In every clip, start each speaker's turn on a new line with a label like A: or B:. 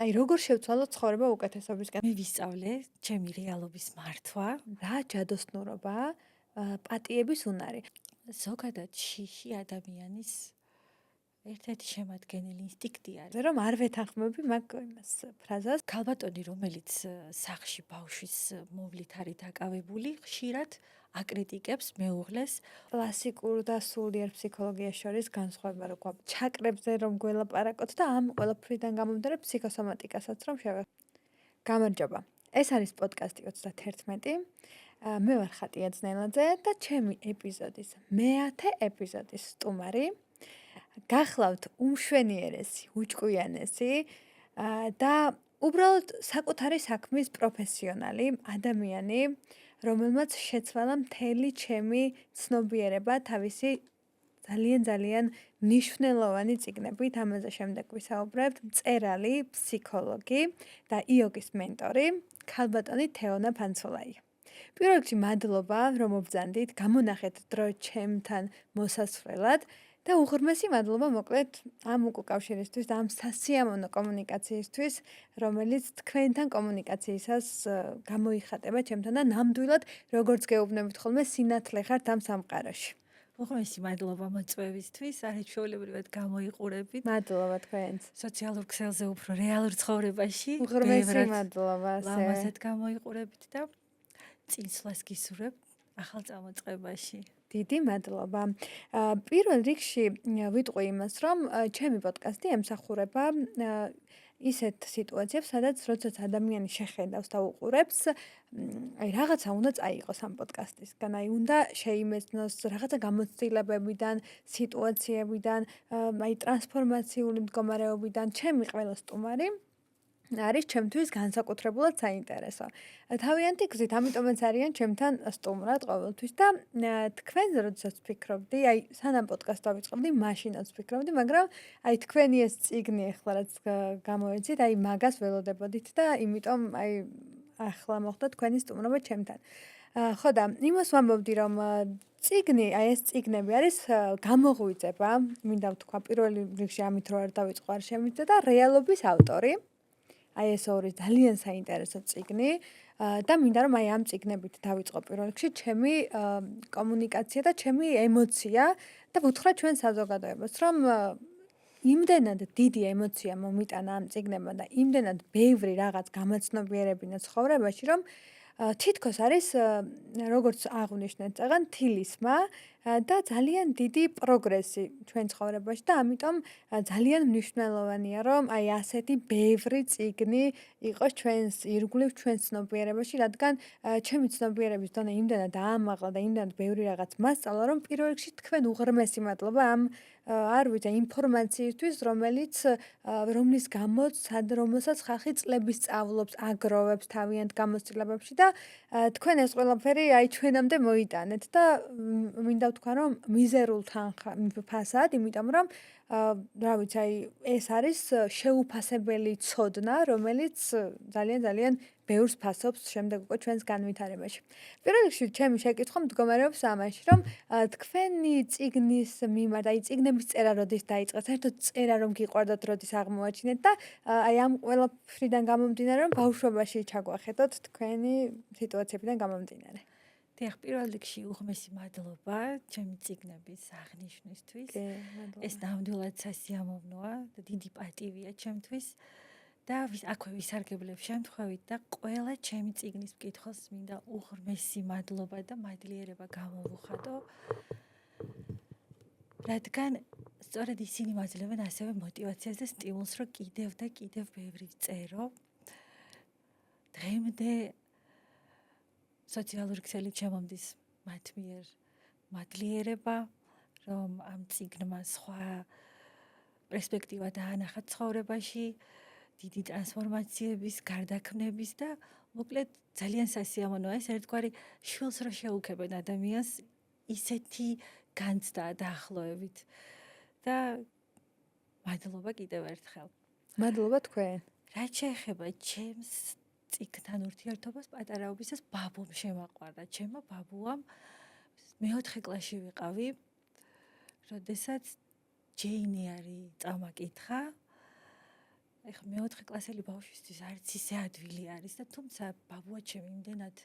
A: აი როგორ შევცვალო ცხოვრება უკეთესობისკენ?
B: მე ვისწავლე ჩემი რეალობის მართვა,
A: რა ჯადოსნურობა, პატიების უნარი.
B: ზოგადად შიში ადამიანის ერთ-ერთი შემადგენელი ინსტინქტი არის.
A: რომ არ ვეთანხმები მაგ იმას ფრაზას.
B: ქალბატონი, რომელიც სახლში ბავშვის მოვლით არის დაკავებული, ხშირად აკრიტიკებს მეუღლეს
A: კლასიკურ და სულიერ ფსიქოლოგიას შორის განსხვავება რო გვაქვს. ჩაკრებზე რომ გველაპარაკოთ და ამ ყველაფრიდან გამომდინარე ფსიქოსომატიკასაც რომ გამარჯობა. ეს არის პოდკასტი 31. მე ვარ ხატია ძნელაძე და ჩემი ეპიზოდის მე-10 ეპიზოდის სტუმარი. გახლავთ უმშვენიერესი, უჭკვიანესი და უბრალოდ საკუთარი საქმის პროფესიონალი ადამიანი, რომელმაც შეცვალა მთელი ჩემი ცნობიერება თავისი ძალიან მნიშვნელოვანი წიგნებით, ამაზე შემდეგ ვისაუბრებთ, მწერალი, ფსიქოლოგი და იოგის მენტორი, ქალბატონი თეონა ფანცოლაია. პირველ რიგში მადლობა, რომ მობრძანდით, გამონახეთ დრო ჩემთან მოსასვლელად და უღრმესი მადლობა მოკლედ ამ უკავშირისთვის და ამ სასიამოვნო კომუნიკაციისთვის, რომელიც თქვენთან კომუნიკაციისას გამოიხატება ჩემთან და ნამდვილად როგორც გეუბნებით ხოლმე სინათლე ხართ ამ სამყაროში.
B: უღრმესი მადლობა მოწვევისთვის, არის ჩვეულებრივად გამოიყურებით.
A: მადლობა თქვენს.
B: სოციალურ ქსელზე უფრო რეალურ ცხოვრებაში.
A: უღრმესი მადლობა ასე.
B: ლამაზად გამოიყურებით და წინსვლას გისურვებ ახალ წამოწყებაში.
A: დიდი მადლობა. პირველ რიგში ვიტყვი იმას, რომ ჩემი პოდკასტი ემსახურება ისეთ სიტუაციებს, სადაც როდესაც ადამიანი შეხედავს და უყურებს, აი რაღაცა უნდა წაიღოს ამ პოდკასტისგან, აი უნდა შეიმეცნოს რაღაცა გამოცდილებებიდან, სიტუაციებიდან, აი ტრანსფორმაციული მდგომარეობიდან. ჩემი ყველა სტუმარი არის ჩემთვის განსაკუთრებულად საინტერესო. თავიანთი გზით, ამიტომაც არიან ჩემთან სტუმრად ყოველთვის და თქვენ როდესაც ვფიქრობდი, აი სანამ პოდკასტს დავიწყებდი, მაშინაც ვფიქრობდი, მაგრამ აი თქვენი ეს წიგნი ახლა რაც გამოეცით, აი მაგას ველოდებოდით და იმიტომ აი ახლა მოხდა თქვენი სტუმრობა ჩემთან. ხო და იმას ვამბობდი, რომ წიგნი, აი ეს წიგნები არის გამოღვიძება, მინდა ვთქვა, პირველ რიგში ამით რო არ დავიწყო, არ შემიძლია და რეალობის ავტორი. აი ეს ორი ძალიან საინტერესო წიგნი და მინდა რომ აი ამ წიგნებით დავიწყო პირველ რიგში ჩემი კომუნიკაცია და ჩემი ემოცია და ვუთხრა ჩვენ საზოგადოებას რომ იმდენად დიდი ემოცია მომიტანა ამ წიგნებმა და იმდენად ბევრი რაღაც გამაცნობიერებინა ცხოვრებაში რომ თითქოს არის როგორც აღვნიშნეთ წაღან თილისმა და ძალიან დიდი პროგრესი ჩვენ ცხოვრებაში და ამიტომ ძალიან მნიშვნელოვანია რომ აი ასეთი ბევრი წიგნი იყოს ჩვენს ირგვლივ ჩვენს ცნობიერებაში, რადგან ჩემი ცნობიერების დონე იმდენად აამაღლა და იმდენად ბევრი რაღაც მასწავლა, რომ პირველ რიგში თქვენ უღრმესი მადლობა ამ არ ვიცი ინფორმაციისთვის, რომლის გამოც რომელსაც ხალხი წლების სწავლობს, აგროვებს თავიანთ გამოცდილებებში და თქვენ ეს ყველაფერი აი ჩვენამდე მოიტანეთ და მინდა ვთქვა რომ მიზერულ ფასად, იმიტომ რომ რა ვიცი აი ეს არის შეუფასებელი ცოდნა, რომელიც ძალიან ბევრს ფასობს შემდეგ უკვე ჩვენს განვითარებაში. პირველ რიგში ჩემი შეკითხვა მდგომარეობს ამაში, რომ თქვენი წიგნის მიმართ, აი წიგნების წერა როდის დაიწყეთ, საერთოდ წერა რომ გიყვარდათ, როდის აღმოაჩინეთ და აი ამ ყველაფრიდან გამომდინარე, რომ ბავშვობაში ჩაგვახედოთ თქვენი სიტუაციებიდან გამომდინარე.
B: დიახ, პირველ რიგში უღრმესი მადლობა ჩემი წიგნების აღნიშვნისთვის. ეს ნამდვილად სასიამოვნოა და დიდი პატივია ჩემთვის. და აქვე ვისარგებლებ შემთხვევით და ყველა ჩემი წიგნის მკითხველს მინდა უღრმესი მადლობა და მადლიერება გამოვუხატო. რადგან სწორედ ისინი მაძლევენ ასევე мотивაციას და სტიმულს, რომ კიდევ და კიდევ ბევრი ვწერო. დღემდე სოციალური ქსელი ჩემომდის მათ მიერ მადლიერება, რომ ამ წიგნმა სხვა პერსპექტივა დაანახა ცხოვრებაში, დიდი ტრანსფორმაციების, გარდაქმნების და მოკლედ ძალიან სასიამოვნოა ეს ერთგვარი შვილს რა შეუქებენ ადამიანს ისეთი განცდა დაახლოებით და მადლობა კიდევ ერთხელ.
A: მადლობა თქვენ.
B: რაც შეეხება ჩემს წიგნთან ურთიერთობას პატარაობისას ბაბუამ შემაყვარა. ჩემმა ბაბუამ მე-4 კლასში ვიყავი, როდესაც ჯეინ ეარი წამაკითხა ეხლა მეოთხე კლასელი ბავშვისთვის არც ისე ადვილი არის და თუმცა ბაბუა ჩემი იმდენად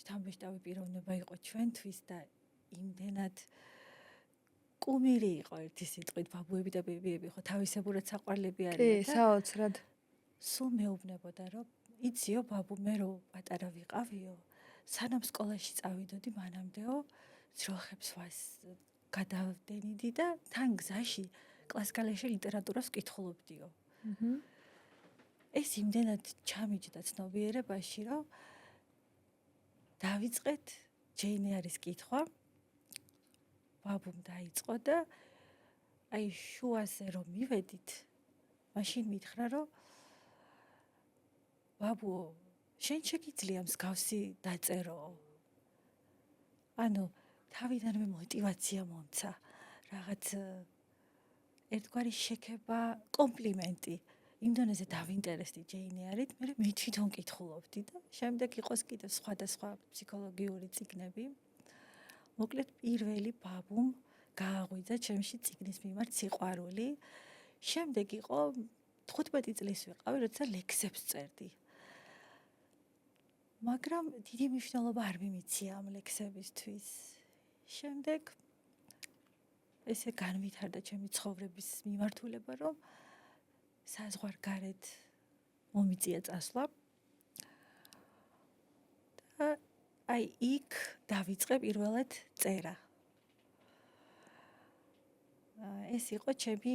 B: შთამბეჭდავი პიროვნება იყო ჩვენთვის და იმდენად კუმირი იყო ერთი სიტყვით ბაბუები და ბებიები ხო თავისებურად საყვარლები
A: კი,
B: არიან და
A: საოცრად.
B: სულ მეუბნებოდა რომ იციო ბაბუ მე რო პატარა ვიყავიო სანამ სკოლაში წავიდოდი მანამდეო ძროხებს გადავდენიდი და თან გზაში კლასკალეში ლიტერატურას ვკითხულობდიო. ეს იმდენად ჩამიჯდა ცნობიერებაში, რომ დავიწყეთ ჯეინ ეირის კითხვა. ბაბუმ დაიწყო და აი შუაზე რომ მივედით, მაშინ მითხრა, რომ ბაბუო, შენ შეგიძლია მსგავსი დაწერო. ანუ თავიდანვე мотиваცია მომცა, რაღაც ერთგვარი შექება, კომპლიმენტი. იმ დონეზე დავინტერესდი ჯეინ ეირით, მე თვითონ კითხულობდი და შემდეგ იყოს კიდევ სხვადასხვა ფსიქოლოგიური წიგნები. მოკლედ პირველი ბაბუმ გააღვიძა ჩემში წიგნის მიმართ სიყვარული. შემდეგ იყო 15 წლის ვიყავი, როცა ლექსებს წერდი. მაგრამ დიდი მნიშვნელობა არ მიმიცია ამ ლექსებისთვის. შემდეგ ესე განვითარდა ჩემი ცხოვრების მიმართულება, რომ საზღვარგარეთ მომიწია წასვლა. და აი იქ დავიწყე პირველად წერა. ეს იყო ჩემი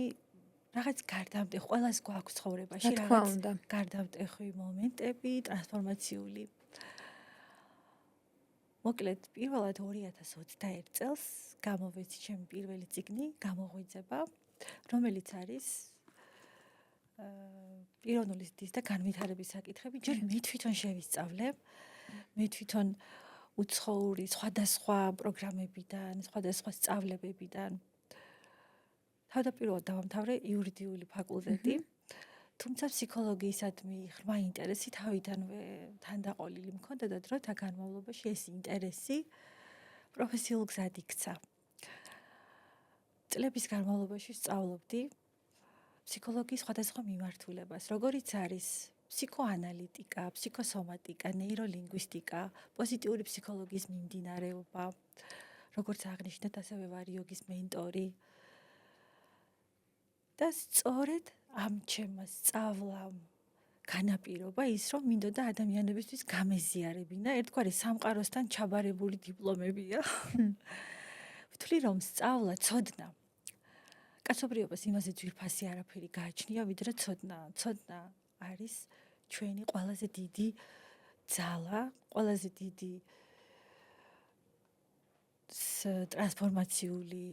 B: რაღაც გარდამტეხი, ყველას გვაქვს ცხოვრებაში რაღაც გარდამტეხი მომენტები, ტრანსფორმაციული. მოკლედ პირველად 2021 წელს გამოვეცი ჩემი პირველი წიგნი გამოღვიძება, რომელიც არის პიროვნული ზრდის და განვითარების საკითხები. ჯერ მე თვითონ შევისწავლე, მე თვითონ უცხოური სხვადასხვა პროგრამებიდან, სხვადასხვა სწავლებებიდან თავდაპირველად დავამთავრე იურიდიული ფაკულტეტი. თუმცა ფსიქოლოგიისადმი ღრმა ინტერესი თავიდანვე თანდაყოლილი მქონდა და დროთა განმავლობაში ეს ინტერესი პროფესიულ გზად იქცა. წლების განმავლობაში სწავლობდი ფსიქოლოგიის სხვადასხვა მიმართულებას, როგორიც არის ფსიქოანალიტიკა, ფსიქოსომატიკა, ნეიროლინგვისტიკა, პოზიტიური ფსიქოლოგიის მიმდინარეობა, როგორც აღნიშნეთ, ასევე ვარ იოგის მენტორი. და სწორედ ამ ჩემს სწავლამ განაპირობა ის, რომ მინდოდა ადამიანებისთვის გამეზიარებინა, ერთგვარი სამყაროსთან ჩაბარებული დიპლომებია. ვთვლი, რომ სწავლა, ცოდნა კაცობრიობას იმაზე ძვირფასი არაფერი გააჩნია, ვიდრე ცოდნა. ცოდნა არის ჩვენი ყველაზე დიდი ძალა, ყველაზე დიდი ტრანსფორმაციული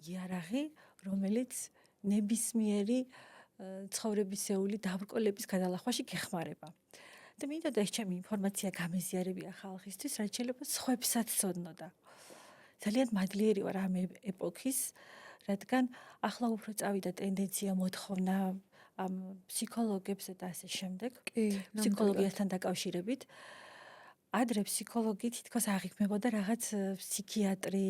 B: იარაღი, რომელიც ნებისმიერი ცხოვრებისეული დაბრკოლების გადალახვაში გეხმარება. და მინდოდა ეს ჩემი ინფორმაცია გამეზიარებია ხალხისთვის, რაც შეიძლება სხვებსაც ცოდნოდა. ძალიან მადლიერი ვარ ამ ეპოქის, რადგან ახლა უფრო წავიდა ტენდენცია მოთხოვნა ამ ფსიქოლოგებზე და ასე შემდეგ, ფსიქოლოგიასთან დაკავშირებით. ადრე ფსიქოლოგი თითქოს აღიქმებოდა რაღაც ფსიქიატრი,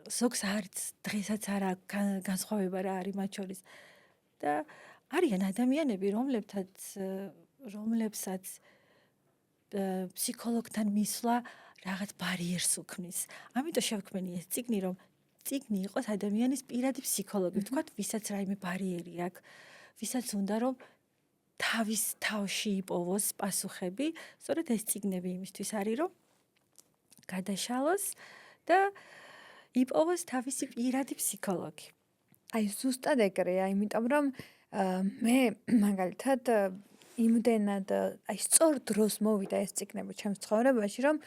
B: ზოგს არც დღესაც არ აქვს განსხვავება რა არის მათ შორის. და არიან ადამიანები, რომლებსაც ფსიქოლოგთან მისვლა რაღაც ბარიერს უქმნის. ამიტომ შევქმენი ეს წიგნი, რომ წიგნი იყოს ადამიანის პირადი ფსიქოლოგი, ვთქვათ, ვისაც რაიმე ბარიერი აქვს, ვისაც უნდა რომ თავის თავში იპოვოს პასუხები, სწორედ ეს წიგნები იმისთვის არის, რომ გადაშალოს და იპოვოს თავისი პირადი ფსიქოლოგი.
A: აი ზუსტად ეგრეა, იმიტომ რომ მე მაგალითად იმდენად აი სწორ დროს მოვიდა ეს წიგნები ჩემს ცხოვრებაში, რომ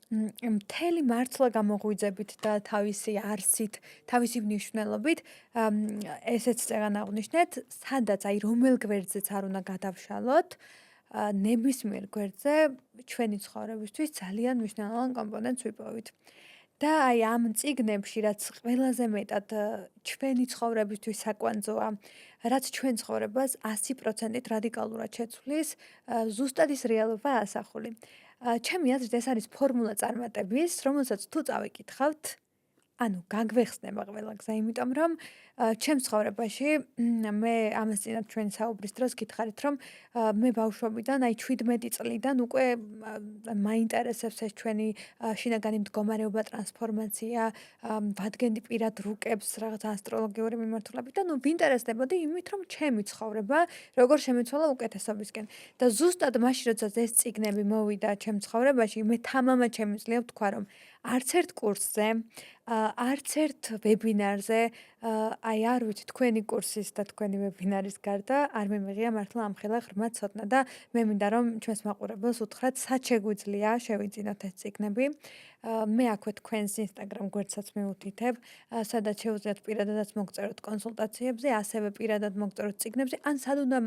A: მთელი მართლა გამოღვიძებით და თავისი არსით, თავისი მნიშვნელობით ესეც წეგან აღნიშნეთ, სადაც აი რომელ გვერდზეც არ უნდა გადავშალოთ, ნებისმიერ გვერდზე ჩვენი ცხოვრებისთვის ძალიან მნიშვნელოვან კომპონენტს ვიპოვით. და აი ამ წიგნებში, რაც ყველაზე მეტად ჩვენი ცხოვრებისთვის საკვანძოა, რაც ჩვენ ცხოვრებას 100%-ით რადიკალურად შეცვლის, ზუსტად ის რეალობაა ასახული. ჩემი აზრით ეს არის ფორმულა წარმატების, რომელსაც თუ წავიკითხავთ, ანუ გაგვეხსნება ყველა გზა, იმიტომ რომ ჩემს ცხოვრებაში მე ამას წინათ ჩვენ საუბრის დროს გითხარით, რომ მე ბავშვობიდან, აი 17 წლიდან უკვე მაინტერესებს ეს ჩვენი შინაგანი მდგომარეობა, ტრანსფორმაცია, ვადგენდი პირად რუკებს რაღაც ასტროლოგიური მიმართულებით და ვინტერესდებოდი იმით, რომ ჩემი ცხოვრება როგორ შემიცვალა უკეთესობისკენ. და ზუსტად მაშინ, როდესაც ეს წიგნები მოვიდა ჩემ ცხოვრებაში, მე თამამად შემიძლია ვთქვა, რომ არც ერთ კურსზე, არც ერთ ვებინარზე, აი არ ვიცი, თქვენი კურსის და თქვენი ვებინარის გარდა არ მემიღია მართლა ამხელა ღრმა ცოდნა და მე მინდა რომ ჩვენს მაყურებელს უთხრათ, სად შეგვიძლია შევიძინოთ ეს წიგნები. მე აქვე თქვენს Instagram გვერდსაც მივუთითებ, სადაც შეუძლიათ პირადადაც მოგწეროთ კონსულტაციებზე, ასევე პირადად მოგწეროთ წიგნებზე, ან სად უნდა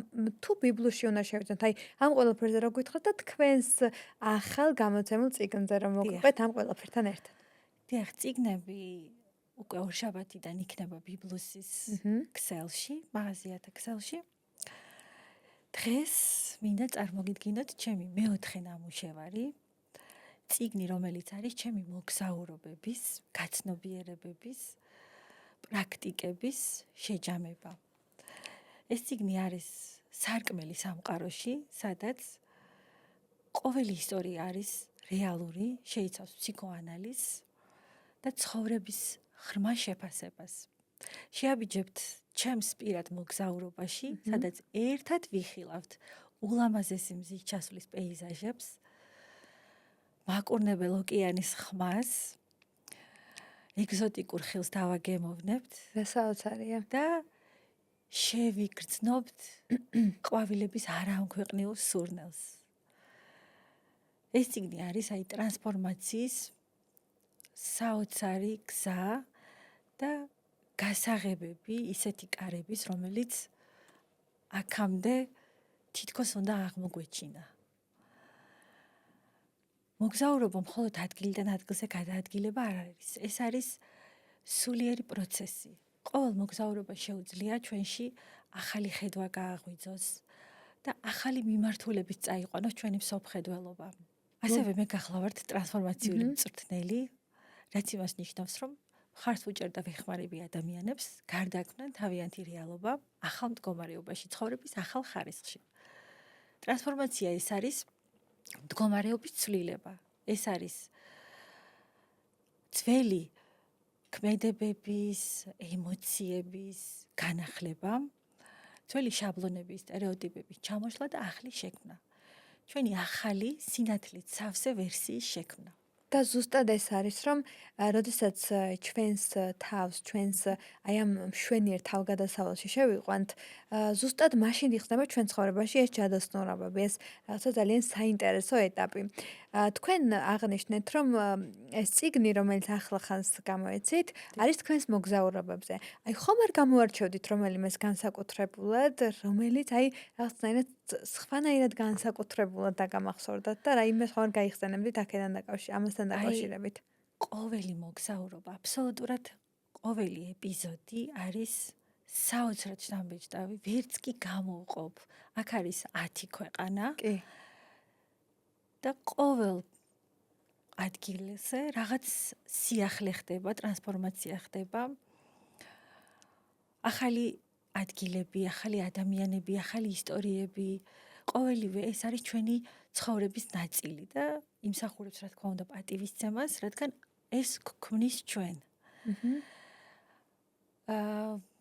A: თუ ბიბლიაში უნდა შევიძინოთ, აი ამ ყველაფერზე რო გითხრათ და თქვენს ახალ გამოცემულ წიგნზე რომ მოგყვეთ ამ ყველაფერთან ერთად.
B: დიახ, წიგნები უკვე ორშაბათიდან იქნება ბიბლუსის ქსელში, მაღაზიათა ქსელში. დღეს მინდა წარმოგიდგინოთ ჩემი მეოთხე ნამუშევარი, წიგნი, რომელიც არის ჩემი მოგზაურობების, გაცნობიერებების, პრაქტიკების შეჯამება. ეს წიგნი არის სარკმელი სამყაროში, სადაც ყოველი ისტორია არის რეალური, შეიცავს ფსიქოანალიზს და ცხოვრების ღრმა შეფასებას. შეაბიჯებთ ჩემს პირად მოგზაურობაში, სადაც ერთად ვიხილავთ ულამაზესი მზის ჩასვლის პეიზაჟებს, მაკურნებელ ოკეანის ხმას, ეგზოტიკურ ხილს დავაგემოვნებთ
A: და საოცარია.
B: და შევიგრძნობთ ყვავილების არაამქვეყნიურ სურნელს. ეს წიგნი არის აი ტრანსფორმაციის საოცარი გზა და გასაღებები ისეთი კარების, რომელიც აქამდე თითქოს უნდა აღმოგვეჩინა. მოგზაურობა მხოლოდ ადგილიდან ადგილზე გადაადგილება არ არის. ეს არის სულიერი პროცესი. ყოველ მოგზაურობა შეუძლია ჩვენში ახალი ხედვა გააღვიძოს და ახალი მიმართულებით წაიყვანოს ჩვენი მსოფლმხედველობა. ასევე მე გახლავართ ტრანსფორმაციული მწვრთნელი, რაც იმას ნიშნავს, რომ ხართ უჭერ და ვეხმარები ადამიანებს, გარდაქმნან თავიანთი რეალობა ახალ მდგომარეობაში, ცხოვრების ახალ ხარისხში. ტრანსფორმაცია ეს არის მდგომარეობის ცვლილება. ეს არის ძველი ქმედებების, ემოციების განახლება, ძველი შაბლონების, სტერეოტიპების ჩამოშლა და ახალი შექმნა. ჩვენი ახალი სინათლით სავსე ვერსიის შექმნა.
A: და ზუსტად ეს არის, რომ როდესაც ჩვენს თავს, ჩვენს აი ამ მშვენიერ თავგადასავალში შევიყვანთ, ზუსტად მაშინ იხსნება ჩვენ ცხოვრებაში ეს ჯადოსნურობები, ეს რაღაცა ძალიან საინტერესო ეტაპი. თქვენ აღნიშნეთ, რომ ეს წიგნი, რომელიც ახლახანს გამოეცით, არის თქვენს მოგზაურობებზე. აი ხომ არ გამოარჩევდით რომელიმეს განსაკუთრებულად, რომელიც აი რაღაცნაირად სხვანაირად განსაკუთრებულად დაგამახსოვრდათ და რაიმე ხომ არ გაიხსენებდით აქედან ამასთან დაკავშირებით?
B: ყოველი მოგზაურობა, აბსოლუტურად ყოველი ეპიზოდი არის საოცრად შთამბეჭდავი, ვერც კი გამოვყოფ. აქ არის 10 ქვეყანა.
A: კი.
B: და ყოველ ადგილზე რაღაც სიახლე ხდება, ტრანსფორმაცია ხდება. ახალი ადგილები, ახალი ადამიანები, ახალი ისტორიები, ყოველივე ეს არის ჩვენი ცხოვრების ნაწილი და იმსახურებს, რა თქმა უნდა, პატივისცემას, რადგან ეს გვქმნის ჩვენ.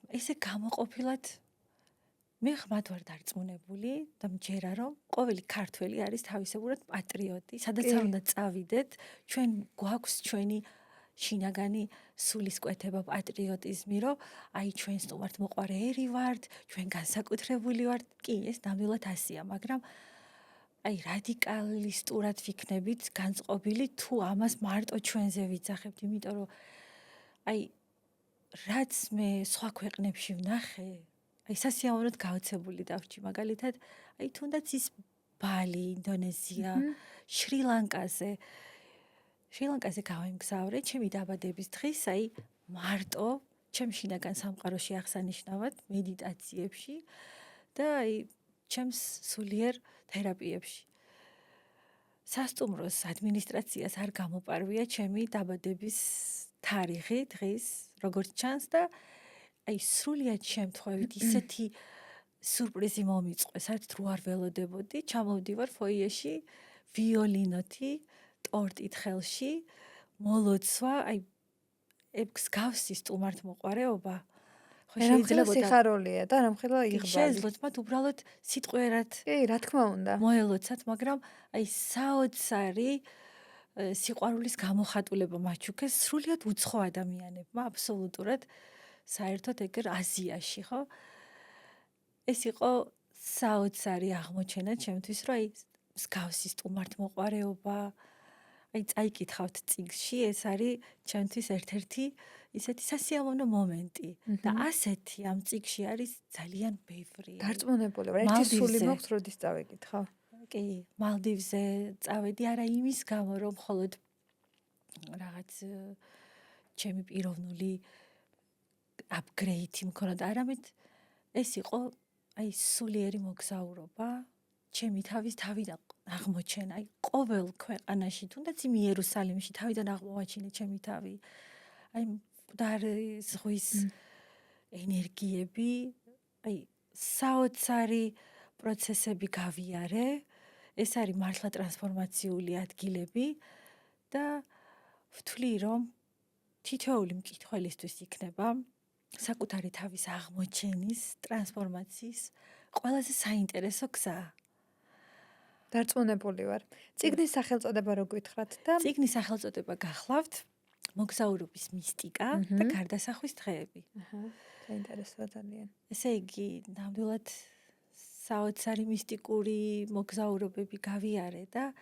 B: ესე გამოყოფილად მე ხმად ვარ დარწმუნებული და მჯერა, რომ ყოველი ქართველი არის თავისებურად პატრიოტი, სადაც არ უნდა წავიდეთ, ჩვენ გვაქვს ჩვენი შინაგანი სულისკვეთება, პატრიოტიზმი, რომ აი ჩვენ სტუმართ მოყვარე ერი ვართ, ჩვენ განსაკუთრებული ვართ. კი, ეს ნამდვილად ასია, მაგრამ აი რადიკალისტურად ვიქნებით განწყობილი თუ ამას მარტო ჩვენზე ვიძახებთ, იმიტომ რომ აი რაც მე სხვა ქვეყნებში ვნახე, აი სასიამოვნოდ გაოცებული დავრჩი, მაგალითად, აი თუნდაც ის ბალი, ინდონეზია, შრი-ლანკაზე გავემგზავრე, ჩემი დაბადების დღის, აი მარტო ჩემ შინაგან სამყაროში აღსანიშნავად მედიტაციებში და აი ჩემს სულიერ თერაპიებში. სასტუმროს ადმინისტრაციას არ გამოპარვია ჩემი დაბადების თარიღი დღის, როგორც ჩანს და აი სრულიად შემთხვევით ისეთი სურპრიზი მომიწყვეს, საერთოდ რო არ ველოდებოდი, ჩამოვდივარ ფოიეში, ვიოლინოთი, ტორტით ხელში, მოლოცვა, აი მსგავსი სტუმართმოყვარეობა. ხო
A: შეიძლება სიხარულია და რამხელა იღბალი.
B: შეძლოთ მათ უბრალოდ სიტყვიერად
A: რა თქმა უნდა.
B: მოელოცათ, მაგრამ აი საოცარი სიყვარულის გამოხატულება მაჩუქეს სრულიად უცხო ადამიანებმა, აბსოლუტურად საერთოდ ეგერ აზიაში, ხო? ეს იყო საოცარი აღმოჩენა ჩემთვის, რომ აი მსგავსი სტუმართმოყვარეობა, აი წაიკითხავთ წიგნში, ეს არის ჩემთვის ერთ-ერთი ისეთი სასიამოვნო მომენტი და ასეთი ამ წიგნში არის ძალიან ბევრი.
A: დარწმუნებული ვარ, ერთი სული მოქვს, როდის წავიკითხავ.
B: კი, მალდივზე წავედი არა იმის გამო, რომ მხოლოდ რაღაც ჩემი პიროვნული აპგრეიდი მქონოდა, არამედ ეს იყო აი სულიერი მოგზაურობა, ჩემი თავიდან აღმოჩენა, აი ყოველ ქვეყანაში, თუნდაც იმ იერუსალიმში თავიდან აღმოვაჩინე ჩემი თავი. აი მკვდარი ზღვის ენერგიები, აი საოცარი პროცესები გავიარე. ეს არის მართლა ტრანსფორმაციული ადგილები და ვთვლი, რომ თითოეული მკითხველისთვის იქნება საკუთარი თავის აღმოჩენის, ტრანსფორმაციის ყველაზე საინტერესო გზა.
A: დარწმუნებული ვარ. წიგნის სახელწოდება რო გითხრათ და
B: წიგნის სახელწოდება გახლავთ მოგზაურობის მისტიკა და გარდასახვის დღეები.
A: საინტერესოა ძალიან.
B: ესე იგი, ნამდვილად საოცარი მისტიკური მოგზაურობები გავიარე და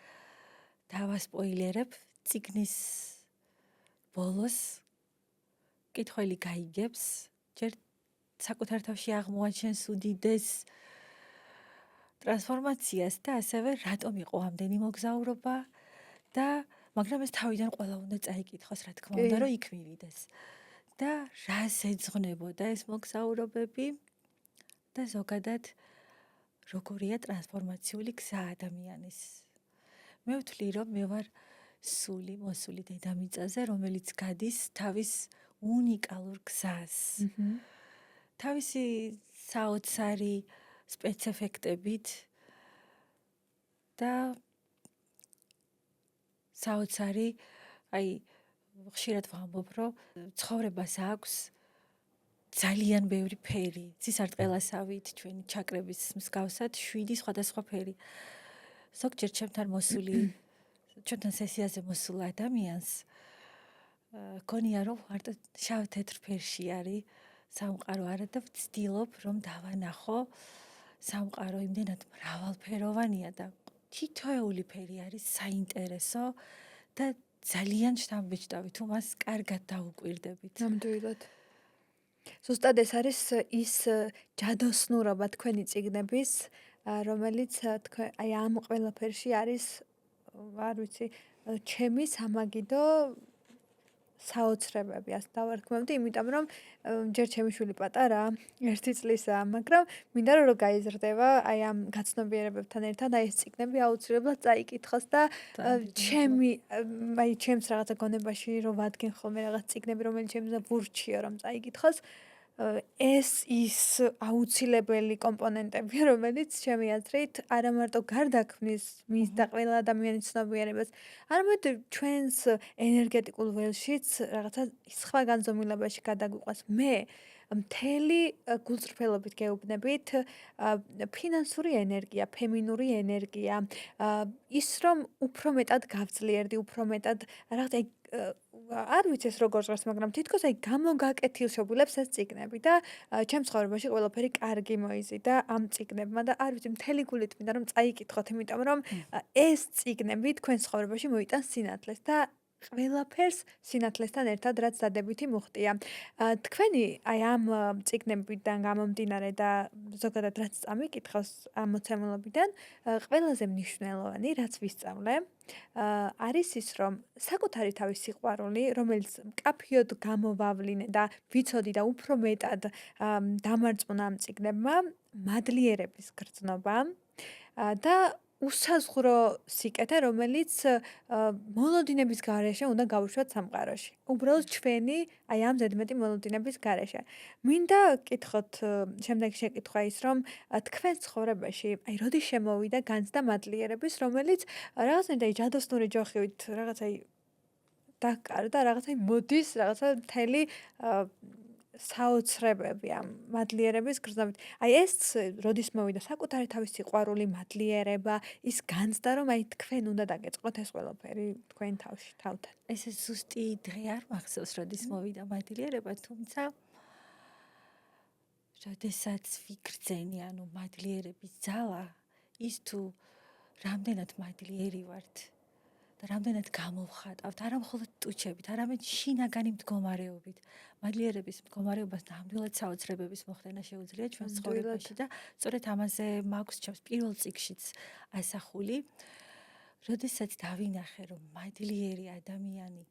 B: დავასპოილერებ წიგნის ბოლოს მკითხველი გაიგებს, ჯერ საკუთარ თავში აღმოაჩენს უდიდეს ტრანსფორმაციას და ასევე რატომ იყო ამდენი მოგზაურობა და მაგრამ ეს თავიდან ყველა უნდა წაიკითხოს, რა თქმა უნდა, რომ იქ მივიდეს. და რას ეძღვნებოდა ეს მოგზაურობები და ზოგადად როგორია ტრანსფორმაციული გზა ადამიანის. მე ვთვლი, რომ მე ვარ სული მოსული დედამიწაზე, რომელიც გადის თავის უნიკალურ გზას. თავისი საოცარი სპეცეფექტებით და საოცარი, აი ხშირად ვამბობ, რომ ცხოვრებას აქვს ძალიან ბევრი ფერი. სისარტყელასავით ჩვენი ჩაკრების მსგავსად 7 სხვადასხვა ფერი. ზოგჯერ ჩემთან მოსული, ჩვენთან სესიაზე მოსულ ადამიანს გონია, რომ მარტო შავ თეთრ ფერში არის სამყარო არა და ვცდილობ, რომ დავანახო სამყარო იმდენად მრავალფეროვანია და თითოეული ფერი არის საინტერესო და ძალიან შთამბეჭდავი თუ მას კარგად დაუკვირდებით.
A: ნამდვილად. ზუსტად ეს არის ის ჯადოსნურობა თქვენი წიგნების, რომელიც თქვენ აი ამ ყველაფერში არის, არ ვიცი, ჩემი სამაგიდო საოცრებები, ასე დავარქმევდი, იმიტომ რომ ჯერ ჩემი შვილი პატარა, 1 წლისაა, მაგრამ მინდა რომ გაიზრდება აი ამ გაცნობიერებებთან ერთად, აი ეს წიგნები აუცილებლად წაიკითხოს და ჩემს რაღაცა გონებაში რომ ვადგენ ხოლმე რაღაც წიგნები, რომელიც ჩემს ვურჩიო რომ წაიკითხოს, ეს ის აუცილებელი კომპონენტებია, რომელიც ჩემი აზრით არა მარტო გარდაქმნის მის და ყველა ადამიანის ცნობიერებას, არამედ ჩვენს ენერგეტიკულ ველშიც რაღაცა სხვა განზომილებაში გადაგვიყვას. მე მთელი გულწრფელობით გეუბნებით ფინანსური ენერგია, ფემინური ენერგია, ის რომ უფრო მეტად გავძლიერდი, უფრო მეტად რაღაცა არ ვიცი ეს როგორ ჟღერს, მაგრამ თითქოს აი გამოგაკეთილშობილებს ეს წიგნები და ჩემს ცხოვრებაში ყველაფერი კარგი მოიზიდა ამ წიგნებმა და არ ვიცი მთელი გულით მინდა რომ წაიკითხოთ, იმიტომ რომ ეს წიგნები თქვენ ცხოვრებაში მოიტანს სინათლეს და ყველაფერს სინათლესთან ერთად რაც დადებითი მოხდია. თქვენი აი ამ წიგნებიდან გამომდინარე და ზოგადად რაც წამიკითხავს ამ მოცემულობიდან, ყველაზე მნიშვნელოვანი რაც ვისწავლე, არის ის, რომ საკუთარი თავის სიყვარული, რომელიც მკაფიოდ გამოვავლინე და ვიცოდი და უფრო მეტად დამარწმუნა ამ წიგნებმა, მადლიერების გრძნობა და უსაზღვრო სიკეთე, რომელიც მოლოდინების გარეშე უნდა გავუშვათ სამყაროში. უბრალოდ ჩვენი აი ამ ზედმეტი მოლოდინების გარეშე. მინდა გკითხოთ შემდეგი შეკითხვა ის, რომ თქვენ ცხოვრებაში აი როდის შემოვიდა განცდა მადლიერების, რომელიც რაღაცნაირად აი ჯადოსნური ჯოხივით რაღაცა დაკარდა, რაღაცა მოდის, რაღაცა მთელი საოცრებები ამ მადლიერების გრძნობით. აი ეს როდის მოვიდა საკუთარი თავის სიყვარული, მადლიერება, ის განცდა, რომ აი თქვენ უნდა დაგეწყოთ ეს ყველაფერი თქვენ თავში, თავთან.
B: ესე ზუსტი დღე არ მახსოვს, როდის მოვიდა მადლიერება, თუმცა როდესაც ვიგრძენი, ანუ მადლიერების ძალა, ის თუ რამდენად მადლიერი ვართ და რამდენად გამოვხატავთ, არა მხოლოდ ტუჩებით, არამედ შინაგანი მდგომარეობით. მადლიერების მდგომარეობას ნამდვილად საოცრებების მოხდენა შეუძლია ჩვენს ცხოვრებაში და სწორედ ამაზე მაქვს ჩემს პირველ წიგნშიც ასახული. როდესაც დავინახე, რომ მადლიერი ადამიანი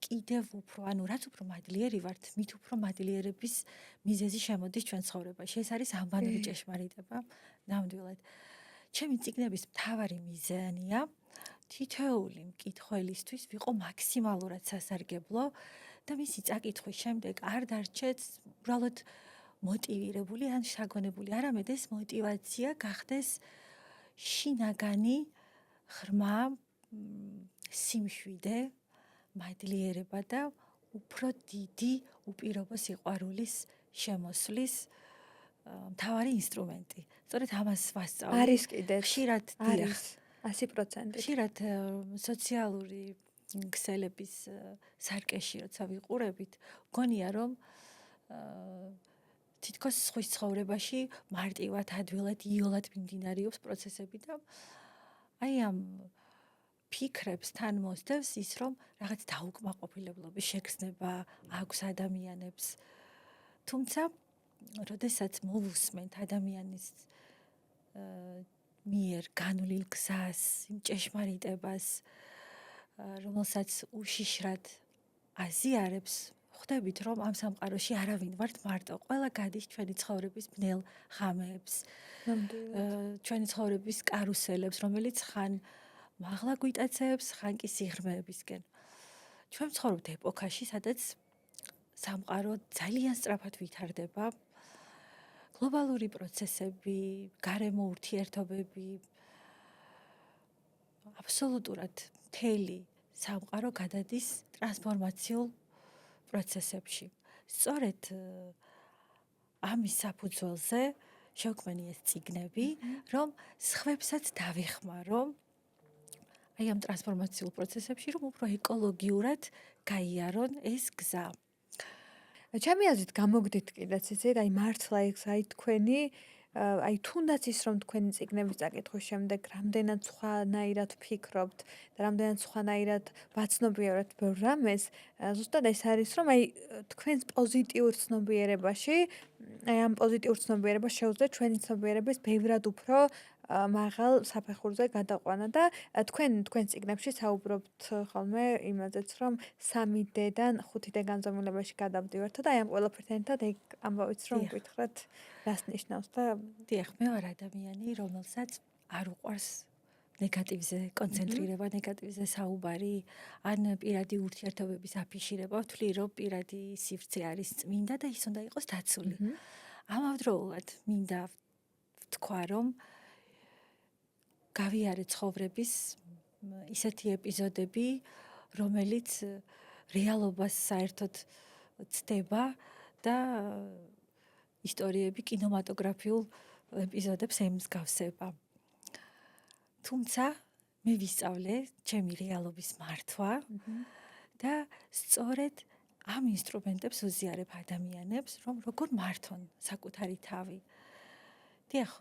B: კიდევ უფრო, ანუ რაც უფრო მადლიერი ვართ, მით უფრო მადლიერების მიზეზი შემოდის ჩვენ ცხოვრებაში. ეს არის ამბანური ჭეშმარიტება, ნამდვილად. ჩემი წიგნების მთავარი მიზანია თითოეული მკითხველისთვის ვიყო მაქსიმალურად სასარგებლო და მისი წაკითხვის შემდეგ არ დარჩეთ უბრალოდ მოტივირებული ან შაგონებული, არამედ ეს მოტივაცია გახდეს შინაგანი ღრმა სიმშვიდე, მადლიერება და უფრო დიდი უპირობო სიყვარულის შემოსვლის მთავარი ინსტრუმენტი. სწორედ ამას ვასწავლი.
A: არის კიდეც.
B: ხშირად
A: არის 100%.
B: ხშირად სოციალური ქსელების სარკეში როცა ვიყურებით, გონია რომ თითქოს სხვის ცხოვრებაში მარტივად, ადვილად, იოლად მიმდინარეობს პროცესები და აი ამ ფიქრებს თან მოსდევს ის, რომ რაღაც დაუკმაყოფილებლობის შეგრძნება აქვს ადამიანებს. თუმცა, როდესაც მოვუსმენთ ადამიანის მიერ განვლილ გზას, იმ ჭეშმარიტებას, რომელსაც უშიშრად აზიარებს, ხვდებით, რომ ამ სამყაროში არავინ ვართ მარტო. ყველა გადის ჩვენი ცხოვრების ბნელ ღამეებს, ჩვენი ცხოვრების კარუსელებს, რომელიც ხან მაღლა გვიტაცებს, ხან კი სიღრმეებისკენ. ჩვენ ვცხოვრობთ ეპოქაში, სადაც სამყარო ძალიან სწრაფად ვითარდება. გლობალური პროცესები, გარემო ურთიერთობები, აბსოლუტურად მთელი სამყარო გადადის ტრანსფორმაციულ პროცესებში. სწორედ ამის საფუძველზე შევქმნი ეს წიგნები, რომ სხვებსაც დავეხმარო აი ამ ტრანსფორმაციულ პროცესებში, რომ უფრო ეკოლოგიურად გაიარონ ეს გზა.
A: ჩემი აზრით გამოგდით კიდეც იცით, აი მართლა ეს აი თქვენი აი თუნდაც ის რომ თქვენი წიგნების წაკითხვის შემდეგ რამდენად სხვანაირად ვფიქრობთ და რამდენად სხვანაირად ვაცნობიერებთ ბევრ რამეს, ზუსტად ეს არის რომ აი თქვენს პოზიტიურ ცნობიერებაში, აი ამ პოზიტიურ ცნობიერებას შეუძლია ჩვენი ცნობიერების ბევრად უფრო მაღალ საფეხურზე გადაყვანა და თქვენ წიგნებში საუბრობთ ხოლმე იმაზეც, რომ 3D-დან 5D განზომილებაში გადავდივართ და აი ამ ყველაფერთან ერთად ეგ ამბავიც რომ გითხრათ, რას ნიშნავს და
B: დიახ, მე ვარ ადამიანი, რომელსაც არ უყვარს ნეგატივზე კონცენტრირება, ნეგატივზე საუბარი, ან პირადი ურთიერთობების აფიშირება, ვთვლი, რომ პირადი სივრცე არის წმინდა და ის უნდა იყოს დაცული. ამავდროულად მინდა ვთქვა, რომ გავიარე ცხოვრების ისეთი ეპიზოდები, რომელიც რეალობას საერთოდ ცდება და ისტორიები კინემატოგრაფიულ ეპიზოდებს ემსგავსება. თუმცა მე ვისწავლე ჩემი რეალობის მართვა და სწორედ ამ ინსტრუმენტებს უზიარებ ადამიანებს, რომ როგორ მართონ საკუთარი თავი. დიახ,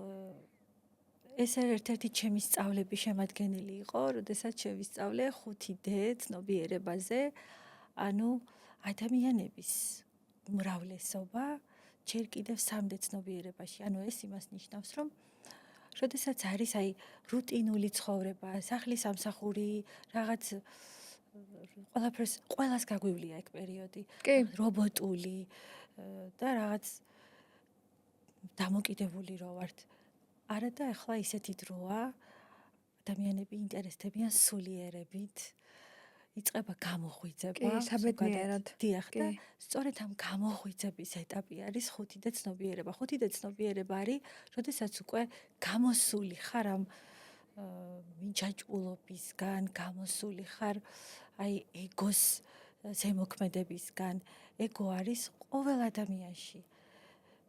B: ეს ერთ-ერთი ჩემი სწავლების შემადგენელი იყო, როდესაც შევისწავლე 5D ცნობიერებაზე, ანუ ადამიანების უმრავლესობა ჯერ კიდევ 3D ცნობიერებაში. ანუ ეს იმას ნიშნავს, რომ როდესაც არის აი რუტინული ცხოვრება, სახლის სამსახური, რაღაც ყველას გაგვივლია ეგ პერიოდი, რობოტული და რაღაც დამოკიდებული რო ვართ. არა და ახლა ისეთი დროა ადამიანები ინტერესდებიან სულიერებით, იწყება გამოღვიძება.
A: კი, საბედნიერად.
B: დიახ, და სწორედ ამ გამოღვიძების ეტაპი არის ხუთი და ცნობიერება. ხუთი და ცნობიერება არის, როდესაც უკვე გამოსული ხარ ამ მიჯაჭვულობისგან, გამოსული ხარ აი ეგოს ზემოქმედებისგან. ეგო არის ყოველ ადამიანში.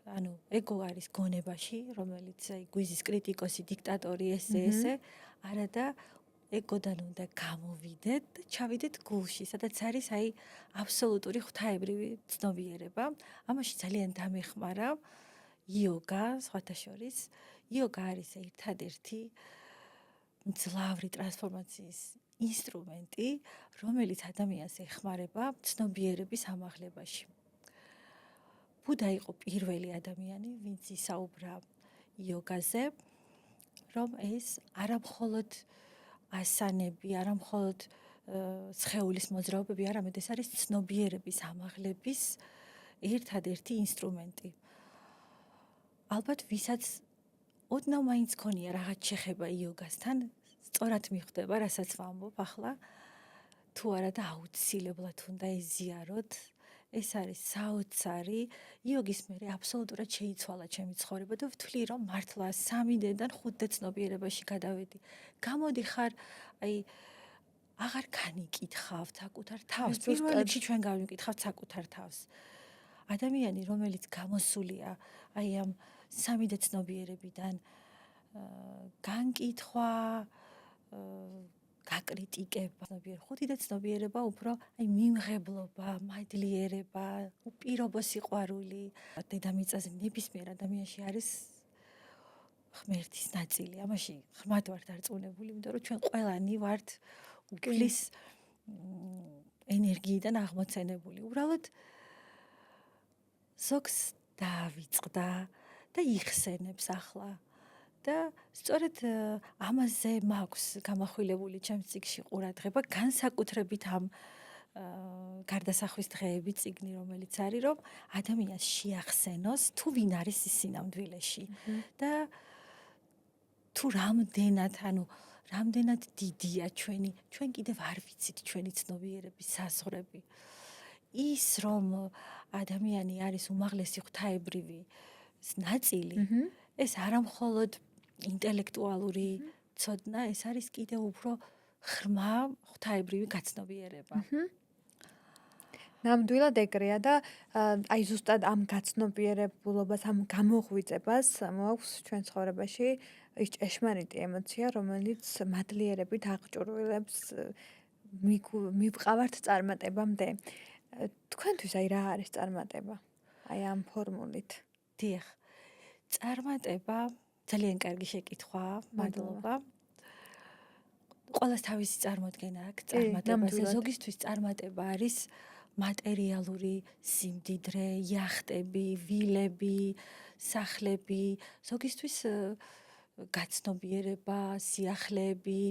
B: ანუ ეგო არის გონებაში, რომელიც აი გვიზის კრიტიკოსი, დიქტატორი, ესე, არადა ეგოდან უნდა გამოვიდეთ და ჩავიდეთ გულში, სადაც არის აი აბსოლუტური ღვთაებრივი ცნობიერება. ამაში ძალიან დამეხმარა იოგა, სხვათა შორის. იოგა არის ერთადერთი მძლავრი ტრანსფორმაციის ინსტრუმენტი, რომელიც ადამიანს ეხმარება ცნობიერების ამაღლებაში. ბუდა იყო პირველი ადამიანი, ვინც ისაუბრა იოგაზე, რომ ეს არამხოლოდ ასანები, არამხოლოდ სხეულის მოძრაობები, არამედ ეს არის ცნობიერების ამაღლების ერთადერთი ინსტრუმენტი. ალბათ ვისაც ოდნავ მაინც ქონია რაღაც შეხება იოგასთან, სწორად მიხვდება, რასაც ვამბობ ახლა, თუ არა და აუცილებლად უნდა ეზიაროთ. ეს არის საოცარი, იოგის მერე აბსოლუტურად შეიცვალა ჩემი ცხოვრება და ვთვლი, რომ მართლა 3-დან 5-დე ცნობიერებაში გადავედი. გამოდიხარ, აი აღარ განიკითხავთ საკუთარ თავს. პირველ რიგში ჩვენ განვიკითხავთ საკუთარ თავს. ადამიანი, რომელიც გამოსულია აი ამ 3-დე ცნობიერებიდან, განკითხვა, გაკრიტიკება, 5-დე ცნობიერება უფრო აი მიმღებლობა, მადლიერება, უპირობო სიყვარული. დედამიწაზე ნებისმიერ ადამიანში არის ღმერთის ნაწილი. ამაში ღრმად ვარ დარწმუნებული, იმიტომ რომ ჩვენ ყველანი ვართ უფლის ენერგიიდან აღმოცენებული. უბრალოდ ზოგს დაავიწყდა და იხსენებს ახლა. და სწორედ ამაზე მაქვს გამახვილებული ჩემს წიგნში ყურადღება, განსაკუთრებით ამ გარდასახვის დღეები წიგნი, რომელიც არის, რომ ადამიანს შეახსენოს, თუ ვინ არის ის სინამდვილეში და თუ რამდენად დიდია ჩვენ კიდევ არ ვიცით ჩვენი ცნობიერების საზღვრები. ის რომ ადამიანი არის უმაღლესი ღვთაებრივი ნაწილი, ეს არამხოლოდ ინტელექტუალური ცოდნა, ეს არის კიდევ უფრო ღრმა ღვთაებრივი გაცნობიერება.
A: ნამდვილად ეგრეა და აი ზუსტად ამ გაცნობიერებულობას, ამ გამოღვიძებას მოაქვს ჩვენ ცხოვრებაში ის ჭეშმარიტი ემოცია, რომელიც მადლიერებით აღჭურვილებს მივყავართ წარმატებამდე. თქვენთვის აი რა არის წარმატება? აი ამ ფორმულით.
B: დიახ. წარმატება ძალიან კარგი შეკითხვაა, მადლობა. ყველას თავისი წარმოდგენა აქვს წარმატებაზე. ზოგისთვის წარმატება არის მატერიალური სიმდიდრე, იახტები, ვილები, სახლები. ზოგისთვის გაცნობიერება, სიახლეები,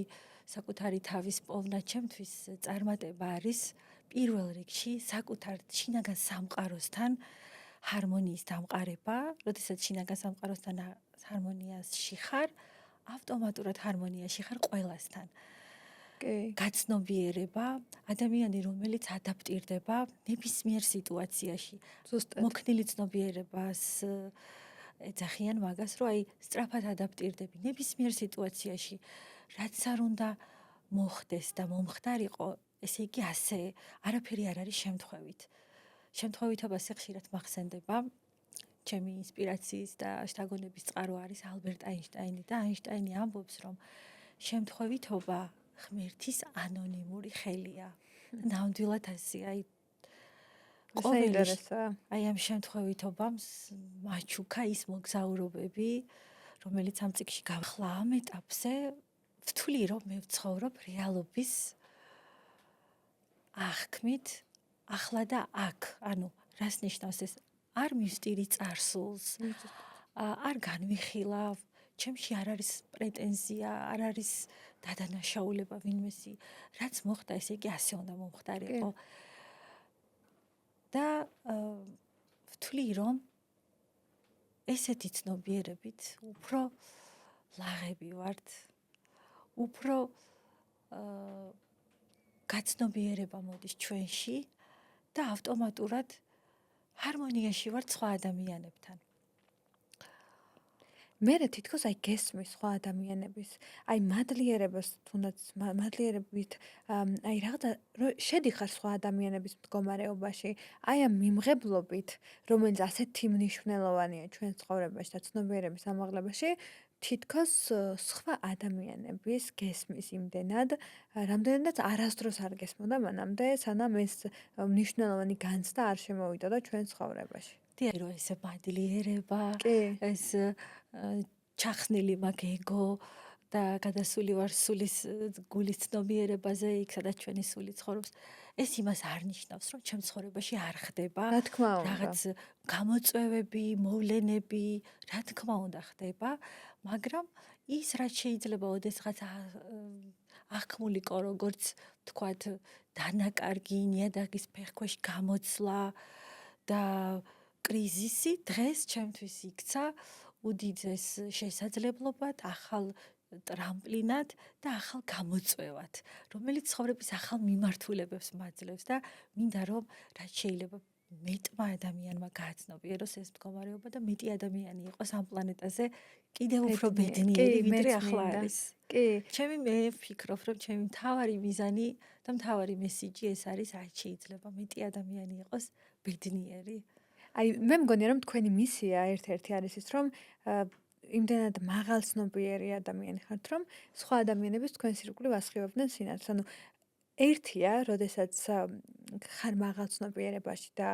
B: საკუთარი თავის პოვნა. ჩემთვის წარმატება არის პირველ რიგში საკუთარ შინაგან სამყაროსთან ჰარმონიის დამყარება. როდესაც შინაგან სამყაროსთან ჰარმონიაში ხარ, ავტომატურად ჰარმონიაში ხარ ყველასთან. გაცნობიერება, ადამიანი, რომელიც ადაპტირდება ნებისმიერ სიტუაციაში. მოქნილი ცნობიერებას ეძახიან მაგას, რომ აი სწრაფად ადაპტირდები ნებისმიერ სიტუაციაში, რაც არ უნდა მოხდეს და მომხდარიყო, ესე იგი ასე, არაფერი არ არის შემთხვევით. შემთხვევითობაზე ხშირად მახსენდება ჩემი ინსპირაციის და შთაგონების წყარო არის ალბერტ აინშტაინი და აინშტაინი ამბობს, რომ შემთხვევითობა ღმერთის ანონიმური ხელია. ნამდვილად ასე, აი ამ შემთხვევითობამ მაჩუქა ის მოგზაურობები, რომელიც ამ წიგნში გავხლა ამ ეტაპზე, ვთვლი, რომ მე ვცხოვრობ რეალობის აღქმით, ახლა და აქ. ანუ რას ნიშნავს ეს? არ მივსტირი წარსულს, არ განვიხილავ, ჩემში არ არის პრეტენზია, არ არის დადანაშაულება ვინმესი, რაც მოხდა, ესე იგი ასე უნდა მომხდარიყო. და ვთვლი, რომ ესეთი ცნობიერებით უფრო ლაღები ვართ, უფრო გაცნობიერება მოდის ჩვენში და ავტომატურად ჰარმონიაში ვართ სხვა ადამიანებთან.
A: მე თითქოს აი გესმის სხვა ადამიანების, აი მადლიერებას თუნდაც მადლიერებით აი რაღაცა შედიხარ სხვა ადამიანების მდგომარეობაში, აი ამ მიმღებლობით, რომელიც ასეთი მნიშვნელოვანია ჩვენ ცხოვრებაში და ცნობიერების ამაღლებაში, თითქოს სხვა ადამიანების გესმის იმდენად, რამდენადაც არასდროს არ გესმოდა მანამდე, სანამ ეს მნიშვნელოვანი განცდა არ შემოვიდოდა ჩვენ ცხოვრებაში.
B: დიახ, რომ ეს მადლიერება,
A: კი.
B: ეს ჩახსნილი მაგ ეგო და გადასული ვარ სულის გულის ცნობიერებაზე, იქ სადაც ჩვენი სული ცხოვრობს. ეს იმას არ ნიშნავს, რომ ჩემ ცხოვრებაში არ ხდება
A: რა თქმა უნდა.
B: რაღაც გამოწვევები, მოვლენები, რა თქმა უნდა ხდება, მაგრამ ის რაც შეიძლება ოდესღაც ახმულიყო, როგორც თქვათ, დანაკარგი, ნიადაგის ფეხქვეშ გამოცლა და კრიზისი დღეს ჩემთვის იქცა უდიდეს შესაძლებლობად, ახალ ტრამპლინად და ახალ გამოწვევად, რომელიც ცხოვრების ახალ მიმართულებებს მაძლევს და მინდა რომ რაც შეიძლება მეტმა ადამიანმა გააცნობიეროს ეს მდგომარეობა და მეტი ადამიანი იყოს ამ პლანეტაზე კიდევ უფრო ბედნიერი, ვიდრე ახლა არის.
A: კი.
B: მე ვფიქრობ, რომ ჩემი მთავარი მიზანი და მთავარი მესიჯი ეს არის, რაც შეიძლება მეტი ადამიანი იყოს ბედნიერი.
A: აი მე მგონია რომ თქვენი მისია ერთ-ერთი არის ის რომ იმდენად მაღალცნობიერი ადამიანი ხართ რომ სხვა ადამიანების თქვენს ირგვლივ ასხივებდნენ სინათლეს. ანუ ერთია, როდესაც ხარ მაღალცნობიერებაში და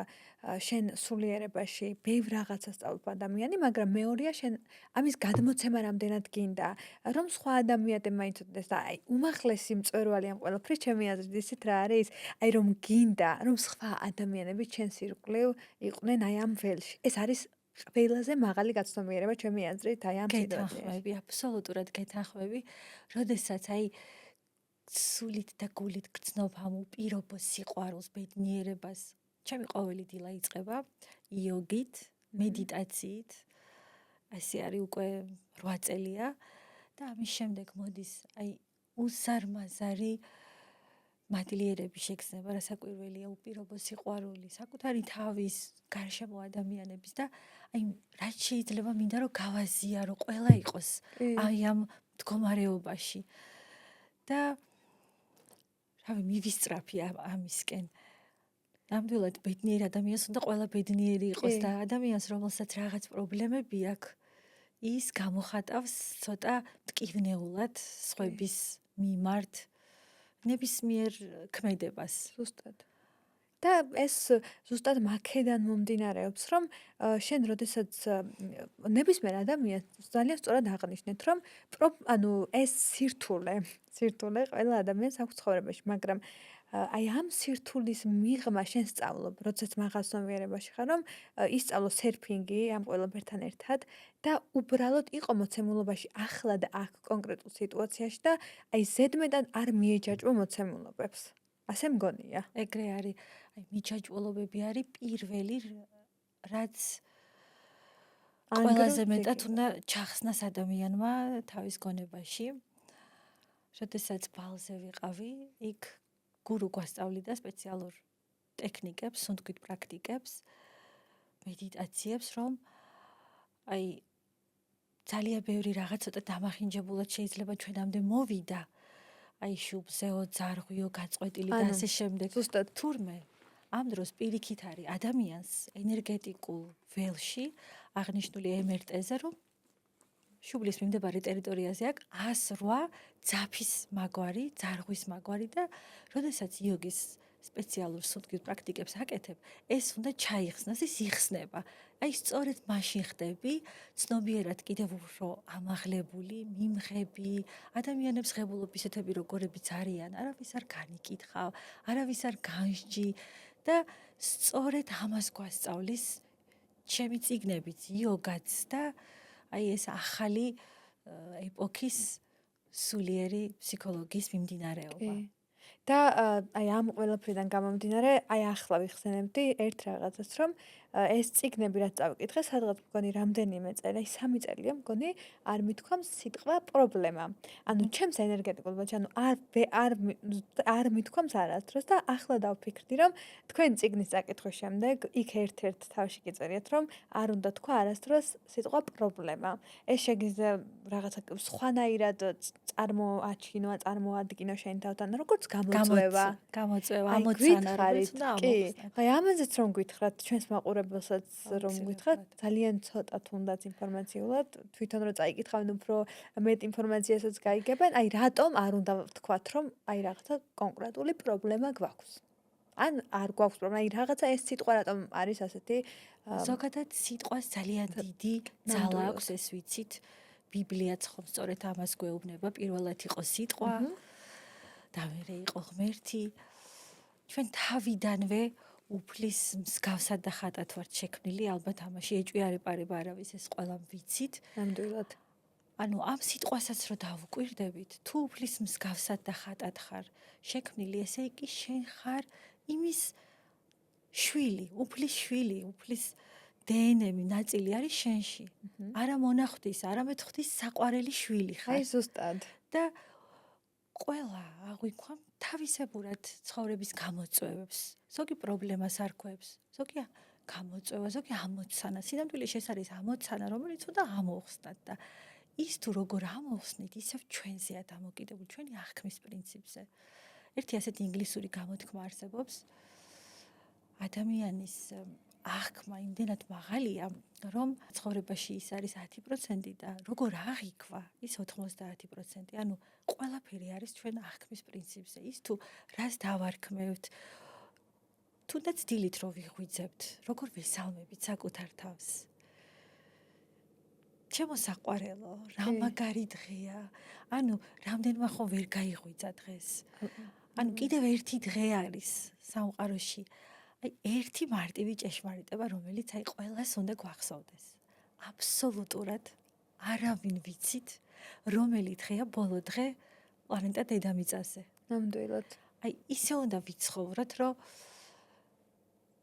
A: შენ სულიერებაში ბევრ რაღაცას სწავლობ ადამიანი, მაგრამ მეორეა შენ ამის გადმოცემა რამდენად გინდა, რომ სხვა ადამიანებმა იცოდნენ და აი უმაღლესი მწვერვალი ამ ყველაფრის ჩემი აზრით ისეთ რა არის, აი რომ გინდა, რომ სხვა ადამიანები ჩვენს ირგვლივ იყვნენ აი ამ ველში. ეს არის ყველაზე მაღალი გაცნობიერება ჩემი აზრით აი ამ სიტუაციაში.
B: გეთანხმები, აბსოლუტურად გეთანხმები, როდესაც აი სულით და გულით გრძნობ ამ უპირობო სიყვარულს, ბედნიერებას. ჩემი ყოველი დილა იწყება იოგით, მედიტაციით. ასე არის უკვე 8 წელია და ამის შემდეგ მოდის აი უსარმაზარი მადლიერების შეგრძნება, რასაკვირველია უპირობო სიყვარული, საკუთარი თავის, გარშემო ადამიანების და აი რაც შეიძლება მინდა რომ გავაზიარო, ყველა იყოს აი ამ მდგომარეობაში. და რავი, მივისწრაფი ამისკენ. ნამდვილად ბედნიერი ადამიანს უნდა ყველა ბედნიერი იყოს და ადამიანს, რომელსაც რაღაც პრობლემები აქვს, ის გამოხატავს ცოტა მტკივნეულად სხვების მიმართ ნებისმიერ ქმედებას.
A: ზუსტად. და ეს ზუსტად მაქედან მომდინარეობს, რომ შენ როდესაც ნებისმიერ ადამიანს ძალიან სწორად აღნიშნეთ, რომ ანუ ეს სირთულე ყველა ადამიანს აქვს ცხოვრებაში, მაგრამ აი ამ სირთულის მიღმა შენ სწავლობ, როდესაც მაღალცნობიერებაში ხარ, რომ ისწავლო სერფინგი ამ ყველაფერთან ერთად და უბრალოდ იყო მოცემულობაში ახლა და აქ კონკრეტულ სიტუაციაში და აი ზედმეტად არ მიეჯაჭვო მოცემულობებს. ასე მგონია.
B: ეგრე არის, აი მიჯაჭვოლობები არის პირველი რაც ყველაზე მეტად უნდა ჩახსნას ადამიანმა თავის გონებაში. როდესაც ბალზე ვიყავი, იქ გურუ გვასწავლიდა სპეციალურ ტექნიკებს, სუნთქვით პრაქტიკებს, მედიტაციებს, რომ აი ძალიან ბევრი რაღაც ცოტა დამახინჯებულად შეიძლება ჩვენამდე მოვიდა. აი შუბზეო, ძარღვიო, გაწყვეტილი და ასე შემდეგ.
A: ზუსტად
B: თურმე ამ დროს პირიქით არის ადამიანს ენერგეტიკულ ველში აღნიშნული MRT-ზე, რომ შუბლის მიმდებარე ტერიტორიაზე აქვს 108 ძაფის მაგვარი, ძარღვის მაგვარი და როდესაც იოგის სპეციალურ სუნთქვის პრაქტიკებს აკეთებ, ეს უნდა ჩაიხსნას, ის იხსნება. აი სწორედ მაშინ ხდები ცნობიერად კიდევ უფრო ამაღლებული, მიმღები, ადამიანებს ღებულობ ისეთები როგორებიც არიან, არავის არ განიკითხავ, არავის არ განსჯი და სწორედ ამას გვასწავლის ჩემი წიგნებიც, იოგაც და აი ეს ახალი ეპოქის სულიერი ფსიქოლოგიის მიმდინარეობა.
A: და აი ამ ყველაფრიდან გამომდინარე, აი ახლა ვიხსენებდი ერთ რაღაცას, რომ ეს წიგნები რაც წავიკითხე, სადღაც მგონი რამდენიმე წელი, 3 წელია მგონი, არ მithქვამს სიტყვა პრობლემა. ანუ ჩემს ენერგეტიკულ ბოდში, ანუ არ მithქვამს არასდროს და ახლა დავფიქრდი, რომ თქვენ წიგნის წაკითხვის შემდეგ იქ ერთ-ერთ თავში გიწერიათ, რომ არ უნდა თქვა არასდროს სიტყვა პრობლემა. ეს შეგიძლია რაღაცა სხვანაირად წარმოაჩინო, წარმოადგინო შენ თავთან, როგორც გამოწვევა.
B: გამოწვევა,
A: აი,
B: ამოცანა,
A: გვითხარით,
B: რომელიც უნდა
A: კი.
B: ამოხსნათ.
A: აი, ამაზეც რომ გითხრათ, ჩვენს მაყურებელსაც რომ
B: აუცილებლად.
A: გითხრათ, ძალიან ცოტა თუნდაც ინფორმაციულად, თვითონ რო წაიკითხავენ, უფრო მეტ ინფორმაციასაც გაიგებენ, აი, რატომ არ უნდა ვთქვათ, რომ აი რაღაცა კონკრეტული პრობლემა გვაქვს. ან არ გვაქვს პრობლემა, აი, რაღაცა ეს სიტყვა რატომ არის ასეთი
B: ზოგადად სიტყვას ძალიან დიდი ძალა აქვს, ეს ვიცით. ბიბლიაც ხომ სწორედ ამას გვეუბნება, პირველად იყო სიტყვა და მერე იყო ღმერთი. ჩვენ თავიდანვე უფლის მსგავსად და ხატად ვართ შექმნილი, ალბათ ამაში ეჭვი არ ეპარება არავის, ეს ყველამ ვიცით.
A: ნამდვილად.
B: ანუ ამ სიტყვასაც რო დავუკვირდებით, თუ უფლის მსგავსად და ხატად ხარ შექმნილი, ესე იგი შენ ხარ იმის შვილი, უფლის შვილი, უფლის დნმ ნაწილი არის შენში. არა მონახვის, არამედ ღვთის საყვარელი შვილი ხარ.
A: აი ზუსტად.
B: და ყველა აღვიქვამ თავისებურად ცხოვრების გამოწვევებს. ზოგი პრობლემას არქვევს, ზოგი გამოწვევა, ზოგი ამოცანა. სინამდვილეში ეს არის ამოცანა, რომელიც უნდა ამოხსნათ და ის თუ როგორ ამოხსნით, ისევ ჩვენზეა დამოკიდებული, ჩვენი აღქმის პრინციპზე. ერთი ასეთი ინგლისური გამოთქმა არსებობს. ადამიანის აღქმა იმდენად მაღალია, რომ ცხოვრებაში ის არის 10% და როგორ აღიქვა, ის 90%. ანუ ყველაფერი არის ჩვენ აღქმის პრინციპზე. ის თუ რას დავარქმევთ, თუნდაც დილით რო ვიღვიძებთ, როგორ ვესალმებით საკუთარ თავს. ჩემო საყვარელო, რა მაგარი დღეა. ანუ რამდენმა ხო ვერ გაიღვიძა დღეს. ანუ კიდევ ერთი დღე არის სამყაროში. აი ერთი მარტივი ჭეშმარიტება, რომელიც აი ყველას უნდა გვახსოვდეს. აბსოლუტურად არავინ ვიცით, რომელი დღეა ბოლო დღე პლანეტა დედამიწაზე.
A: ნამდვილად.
B: აი ისე უნდა ვიცხოვროთ, რომ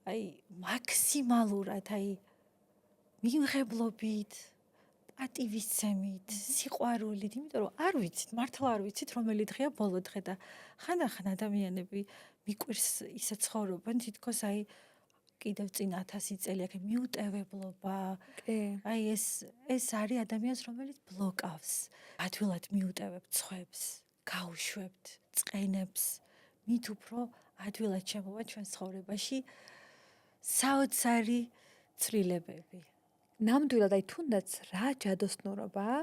B: აი მაქსიმალურად აი მიიღებლობით, პატივისცემით, სიყვარულით, იმიტომ რომ არ ვიცით, მართლა არ ვიცით, რომელი დღეა ბოლო დღე და ხანდახან ადამიანები მიკვირს ისე ცხოვრობენ, თითქოს აი კიდევ წინ 1000 წელი აქ მიუტევებლობა.
A: კი.
B: აი ეს არის ადამიანს, რომელიც ბლოკავს. ადვილად მიუტევებ ცხვებს, გაუშვებთ წყენებს. მით უფრო ადვილად შემოვა ჩვენ ცხოვრებაში საოცარი ცვლილებები.
A: ნამდვილად აი თუნდაც რა ჯადოსნურობაა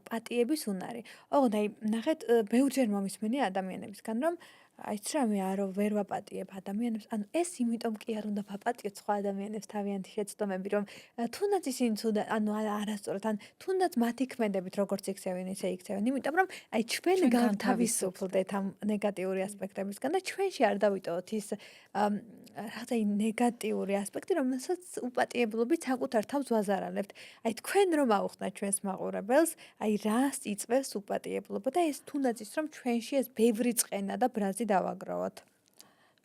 A: პატიების უნარი. ოღონდ აი ნახეთ, ბევრჯერ მომისმენი ადამიანებისგან, რომ აი რა მე ვერ ვაპატიებ ადამიანებს. ანუ ეს იმიტომ კი არ უნდა ვაპატიოთ სხვა ადამიანებს თავიანთი შეცდომები, რომ თუნდაც ისინი ცუდა, ანუ არასწორად, ან თუნდაც მათი ქმედებით როგორც იქცევენ, ისე იქცევენ. იმიტომ რომ აი ჩვენ გავთავისუფლდეთ ამ ნეგატიური ასპექტებისგან და ჩვენში არ დავიტოვოთ ის რაღაცა ნეგატიური ასპექტი, რომელსაც უპატიებლობით საკუთარ თავს ვაზარალებთ. აი თქვენ რომ აუხსნათ ჩვენს მაყურებელს, აი რას იწვევს უპატიებლობა და ეს თუნდაც ის რომ ჩვენში ეს ბევრი წყენა და ბრაზი დავაგროვოთ.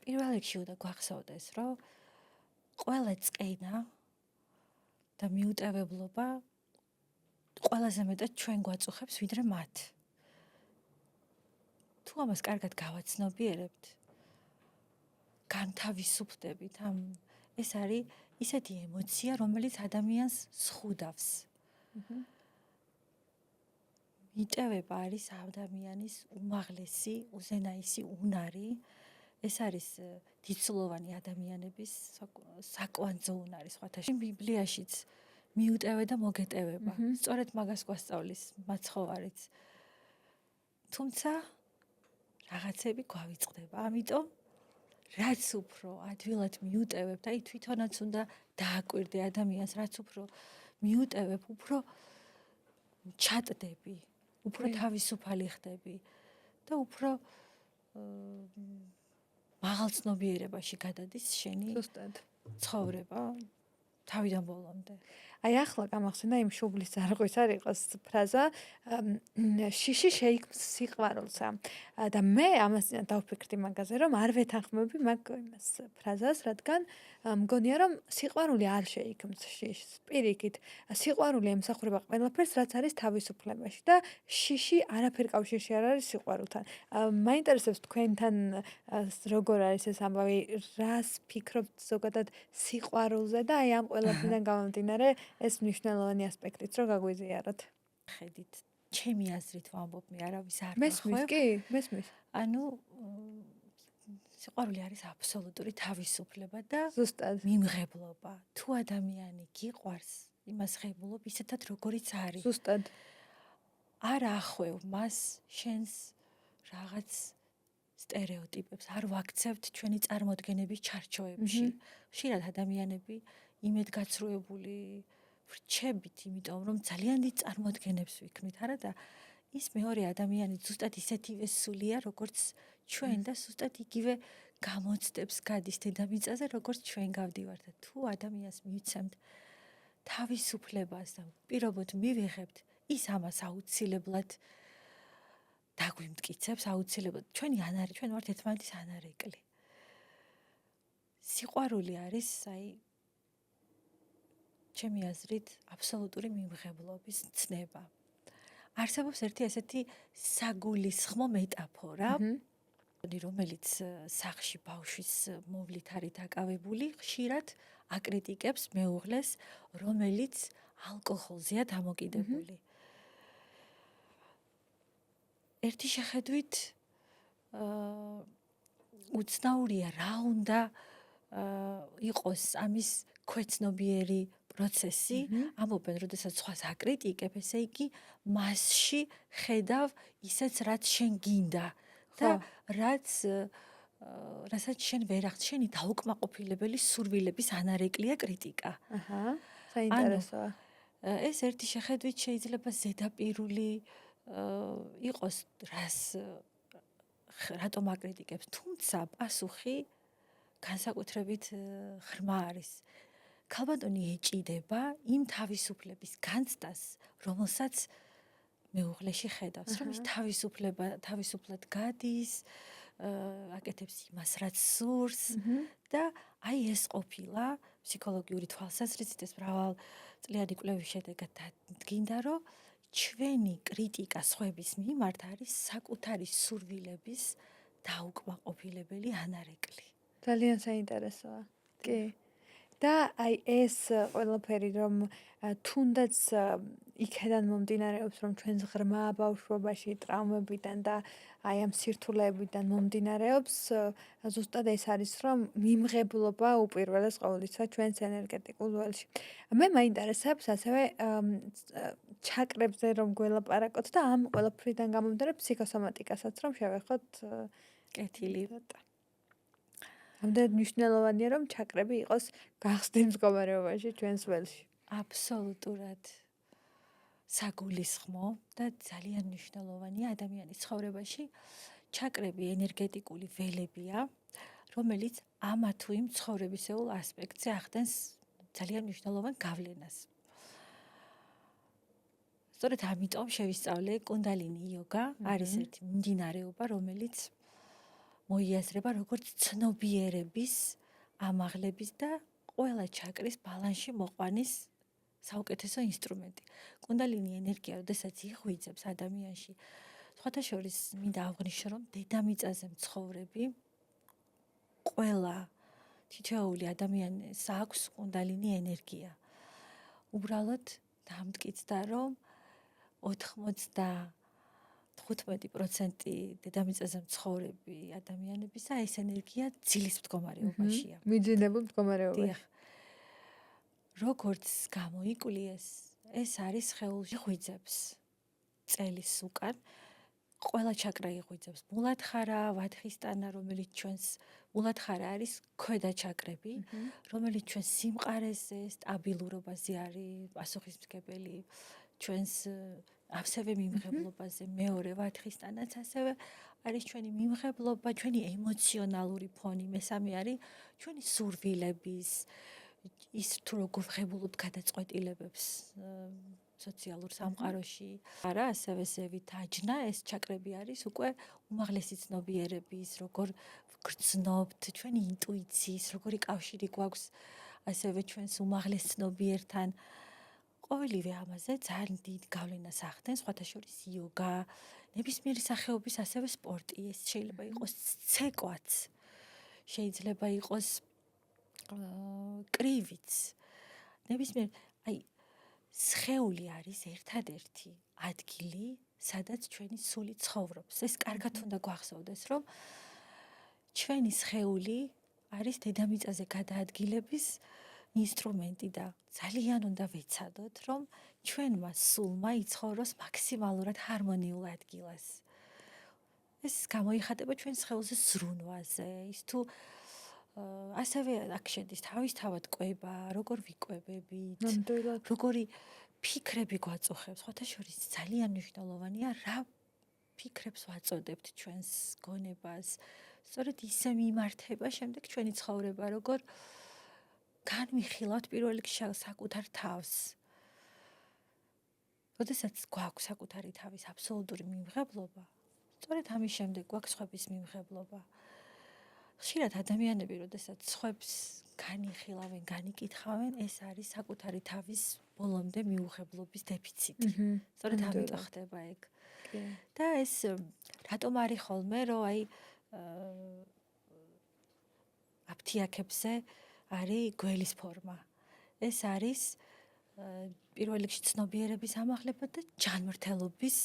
B: პირველ რიგში უნდა გვახსოვდეს, რომ ყველა წყენა და მიუტევებლობა ყველაზე მეტად ჩვენ გვაწუხებს, ვიდრე მათ. თუ ამას კარგად გავაცნობიერებთ, განთავისუფლდებით, ეს არის ისეთი ემოცია, რომელიც ადამიანს სხუდავს. მიტევება არის ადამიანის უმაღლესი, უზენაესი უნარი. ეს არის დიდწლოვანი ადამიანების საკვანძო უნარი სხვათა შორის. ბიბლიაშიც მიუტევე და მოგეტევება. სწორედ მაგას გვასწავლის მაცხოვარიც. თუმცა რაღაცები გვავიწყდება. ამიტომ რაც უფრო ადვილად მიუტევებთ, აი თვითონაც უნდა დააკვირდე ადამიანს, რაც უფრო მიუტევებ, უფრო ჩატდები, უფრო თავისუფალი ხდები და უფრო მაღალცნობიერებაში გადადის შენი
A: ზუსტად
B: ცხოვრება თავიდან ბოლომდე.
A: აი ახლა გამახსენდა იმ შუბლის ზარღვის არ იყოს ფრაზა შიში შეიქმს სიყვარულსა და მე ამას დავფიქრდი მაგაზე რომ არ ვეთანხმები მაგ იმას ფრაზას რადგან მგონია რომ სიყვარული არ შეიქმს შიშს პირიქით სიყვარული ემსახურება ყველაფერს რაც არის თავისუფლებაში და შიში არაფერ კავშირში არ არის სიყვარულთან მაინტერესებს თქვენთან როგორ არის ეს ამბავი რას ფიქრობთ ზოგადად სიყვარულზე და აი ამ ყველაფერიდან გამომდინარე ეს მნიშვნელოვანი ასპექტიც რო გაგვიზიაროთ.
B: ხედით, ჩემი აზრით ვამბობ, მე არავის არ
A: მესმის
B: მახვევ.
A: კი, მესმის.
B: ანუ სიყვარული არის აბსოლუტური თავისუფლება და
A: ზუსტად.
B: მიმღებლობა. თუ ადამიანი გიყვარს, იმას ღებულობ ისეთად როგორიც არის.
A: ზუსტად.
B: არ ახვევ მას შენს რაღაც სტერეოტიპებს, არ ვაქცევთ ჩვენი წარმოდგენების ჩარჩოებში. ხშირად ადამიანები იმედგაცრუებული ვრჩებით, იმიტომ რომ ძალიან დიდ წარმოდგენებს ვიქმნით, არა და ის მეორე ადამიანი ზუსტად ისეთივე სულია, როგორც ჩვენ და ზუსტად იგივე გამოცდებს გადის დედამიწაზე, როგორც ჩვენ გავდივართ და თუ ადამიანს მივცემთ თავისუფლებას და პირობოდ მივიღებთ, ის ამას აუცილებლად დაგვიმტკიცებს, აუცილებლად ჩვენ ვართ ერთმანეთის ანარეკლი. სიყვარული არის, აი ჩემი აზრით, აბსოლუტური მიმღებლობის ცნება. არსებობს ერთი ესეთი საგულისხმო მეტაფორა, რომელიც სახლში ბავშვის მოვლით არის დაკავებული, ხშირად აკრიტიკებს მეუღლეს, რომელიც ალკოჰოლზეა დამოკიდებული. ერთი შეხედვით უცნაურია რა უნდა იყოს ამის ქვეცნობიერი პროცესი, ამობენ, როდესაც სხვას აკრიტიკებ, ესე იგი მასში ხედავ ისეც, რაც შენ გინდა და რასაც შენ ვერ აღწევ, შენი დაუკმაყოფილებელი სურვილების ანარეკლია კრიტიკა.
A: საინტერესოა.
B: ეს ერთი შეხედვით შეიძლება ზედაპირული იყოს, რატომ აკრიტიკებს, თუმცა პასუხი განსაკუთრებით ღრმა არის. ქალბატონი ეჭიდება იმ თავისუფლების განცდას, რომელსაც მეუღლეში ხედავს, რომ ის თავისუფლად გადის, აკეთებს იმას, რაც სურს და აი ეს ყოფილა ფსიქოლოგიური თვალსაზრისით ეს მრავალწლიანი კვლევის შედეგად დადგინდა, რომ ჩვენი კრიტიკა სხვების მიმართ არის საკუთარი სურვილების დაუკმაყოფილებელი ანარეკლი.
A: ძალიან საინტერესოა. კი. და აი ეს ყველაფერი რომ თუნდაც იქედან მომდინარეობს რომ ჩვენს ღრმა ბავშვობაში ტრაუმებიდან და აი ამ სირთულეებიდან მომდინარეობს ზუსტად ეს არის რომ მიმღებლობა უპირველეს ყოვლისა ჩვენს ენერგეტიკულ ველში. მე მაინტერესებს ასევე ჩაკრებზე რომ გველაპარაკოთ და ამ ყველაფრიდან გამომდინარე ფსიქოსომატიკასაც რომ შევეხოთ
B: კეთილი.
A: ამდენ მნიშვნელოვანია რომ ჩაკრები იყოს გახსნილ მდგომარეობაში ჩვენს ველში.
B: აბსოლუტურად საგულისხმო და ძალიან მნიშვნელოვანია ადამიანის ცხოვრებაში. ჩაკრები ენერგეტიკული ველებია, რომელიც ამა თუ იმ ცხოვრებისეულ ასპექტზე ახდენს ძალიან მნიშვნელოვან გავლენას. სწორედ ამიტომ შევისწავლე კუნდალინი იოგა, არის ერთი მიმდინარეობა, რომელიც მოიაზრება როგორც ცნობიერების, ამაღლების და ყველა ჩაკრის ბალანსში მოყვანის საუკეთესო ინსტრუმენტი. კუნდალინი ენერგია, როდესაც იღვიძებს ადამიანში, სხვათა შორის მინდა აღვნიშნო, რომ დედამიწაზე მცხოვრები ყველა თითოეული ადამიანს აქვს კუნდალინი ენერგია. უბრალოდ დამტკიცდა, რომ 95% დედამიწაზე მცხოვრები ადამიანებისა ეს ენერგია ძილის მდგომარეობაშია.
A: მიძინებულ მდგომარეობაში.
B: როგორც გამოიკვლიეს, ეს არის სხეულში იღვიძებს წელის უკან. ყველა ჩაკრა იღვიძებს. მულათხარა, ვათხისტანა, რომელიც ჩვენს მულათხარა არის ქვედა ჩაკრები, რომელიც ჩვენს სიმყარეზე, სტაბილურობაზე არის პასუხისმგებელი, ჩვენს ასევე მიმღებლობაზე. მეორე ვათხისტანაც ასევე არის ჩვენი მიმღებლობა, ჩვენი ემოციონალური ფონი. მესამე არის ჩვენი სურვილების, ის თუ როგორ ღებულობ გადაწყვეტილებებს სოციალურ სამყაროში. არა, ასევე ზევით აჯნა ეს ჩაკრები არის უკვე უმაღლესი ცნობიერების, როგორ გრძნობთ ჩვენი ინტუიციის, როგორი კავშირი გვაქვს ასევე ჩვენს უმაღლეს ცნობიერთან. ყოველივე ამაზე ძალიან დიდ გავლენას ახდენს, სხვათა შორის იოგა, ნებისმიერი სახეობის ასევე სპორტი, ეს შეიძლება იყოს ცეკვაც, შეიძლება იყოს კრივიც. ნებისმიერ, აი სხეული არის ერთადერთი ადგილი, სადაც ჩვენი სული ცხოვრობს. ეს კარგად უნდა გვახსოვდეს, რომ ჩვენი სხეული არის დედამიწაზე გადაადგილების ინსტრუმენტი და ძალიან უნდა ვეცადოთ, რომ ჩვენმა სულმა იცხოვროს მაქსიმალურად ჰარმონიულ ადგილას. ეს გამოიხატება ჩვენ სხეულზე ზრუნვაზე, ის თუ ასევე აქ შედის თავისთავად კვება, როგორ ვიკვებებით, როგორი ფიქრები გვაწუხებს. სხვათა შორის ძალიან მნიშვნელოვანია, რა ფიქრებს ვაწოდებთ ჩვენს გონებას. სწორედ ისე მიმართება შემდეგ ჩვენი ცხოვრება, როგორ განვიხილავთ პირველ რიგში საკუთარ თავს. როდესაც გვაქვს საკუთარი თავის აბსოლუტური მიმღებლობა, სწორედ ამის შემდეგ გვაქვს სხვების მიმღებლობა. ხშირად ადამიანები, როდესაც სხვებს განიხილავენ, განიკითხავენ, ეს არის საკუთარი თავის ბოლომდე მიუღებლობის დეფიციტი. სწორედ ამიტომ ხდება ეგ. და ეს რატომ არის ხოლმე, რომ აი აფთიაქებზე არის გველის ფორმა. ეს არის პირველ რიგში ცნობიერების ამაღლება და ჯანმრთელობის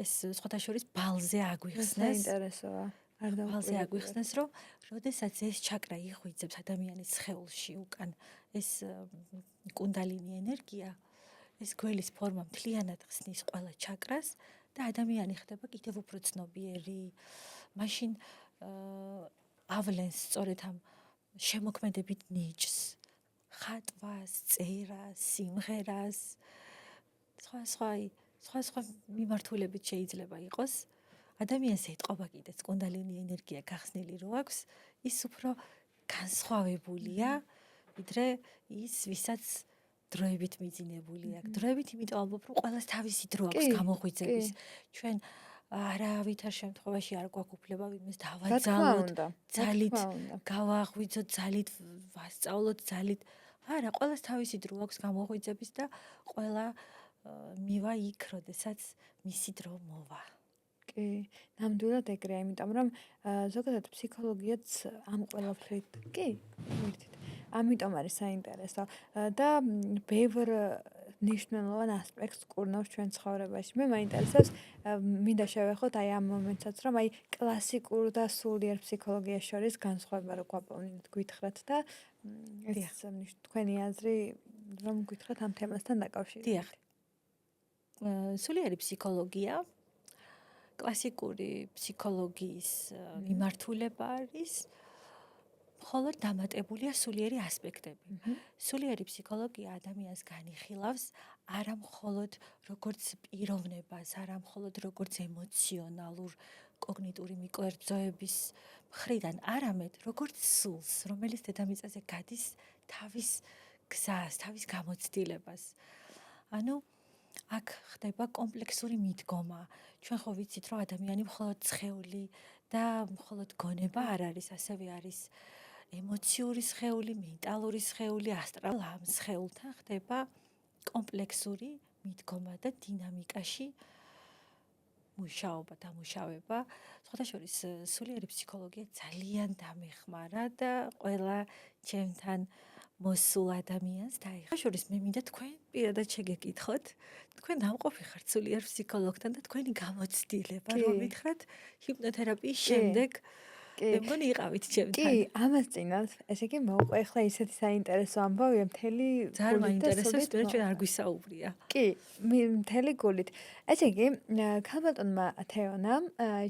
B: ეს სხვათა შორის ბალზე აგვიხსნეს.
A: საინტერესოა.
B: ბალზე აგვიხსნეს, რომ როდესაც ეს ჩაკრა იღვიძებს ადამიანის სხეულში უკან ეს კუნდალინი ენერგია, ეს გველის ფორმა მთლიანად ხსნის ყველა ჩაკრას და ადამიანი ხდება კიდევ უფრო ცნობიერი. მაშინ ავლენს სწორედ ამ შემოქმედებით ნიჭს, ხატვას, წერას, სიმღერას, სხვა მიმართულებით შეიძლება იყოს. ადამიანს ეტყობა კიდეც კუნდალინი ენერგია გახსნილი რო აქვს, ის უფრო განსხვავებულია, ვიდრე ის, ვისაც დროებით მიძინებული აქვს. დროებით იმიტომ ალბათ, რომ ყველას თავისი დრო აქვს გამოღვიძების. ჩვენ არავითარ შემთხვევაში არ გვაქვს უფლება ვინმეს დავაძალოთ, ძალით გავაღვიძოთ, ძალით ვასწავლოთ, ძალით. არა, ყველას თავისი დრო აქვს გამოღვიძების და ყველა მივა იქ, როდესაც მისი დრო მოვა.
A: კი, ნამდვილად ეგრეა, იმიტომ რომ ზოგადად ფსიქოლოგიაც ამ ყველაფრით, კი, ერთით. ამიტომ არის საინტერესო და ბევრ ნიშნულოვან ასპექტს კურნავს ჩვენ ცხოვრებაში. მე მაინტერესებს, მინდა შევეხოთ აი ამ მომენტსაც, რომ აი კლასიკურ და სულიერ ფსიქოლოგიას შორის განსხვავება რო გვაპოვნინოთ, გითხრათ და ეს თქვენი აზრი რომ გითხრათ ამ თემასთან დაკავშირებით.
B: დიახ. სულიერი ფსიქოლოგია კლასიკური ფსიქოლოგიის მიმართულება არის, მხოლოდ დამატებულია სულიერი ასპექტები. სულიერი ფსიქოლოგია ადამიანს განიხილავს არა მხოლოდ როგორც პიროვნებას, არა მხოლოდ როგორც ემოციონალურ კოგნიტური მიკოერთზოების მხრიდან, არამედ როგორც სულს, რომელიც დედამიწაზე გადის თავის გზას, თავის გამოცდილებას. ანუ აქ ხდება კომპლექსური მიდგომა. ჩვენ ხო ვიცით, რომ ადამიანი მხოლოდ სხეული და მხოლოდ გონება არ არის, ასევე არის ემოციური სხეული, მენტალური სხეული, ასტრალური ამ სხეულთან ხდება კომპლექსური მიდგომა და დინამიკაში მუშაობა, დამუშავება. სხვათა შორის სულიერი ფსიქოლოგია ძალიან დამეხმარა და ყველა ჩემთან მოსულ ადამიანს დაიხო. შორის მე მინდა თქვენ პირადად შეგეკითხოთ, თქვენ დამყოფი ხართ სულიერ ფსიქოლოგთან და თქვენი გამოცდილება, რომ მითხრათ ჰიპნოთერაპიის შემდეგ მე მგონი იყავით ჩემთან.
A: კი, ამას წინათ, ესე იგი მოვყვე ახლა ისეთი საინტერესო ამბავია მთელი
B: ძალიან მაინტერესებს, მე ჩვენ არ გვისაუბრია.
A: კი, მთელი გულით. ესე იგი, ქალბატონმა თეონამ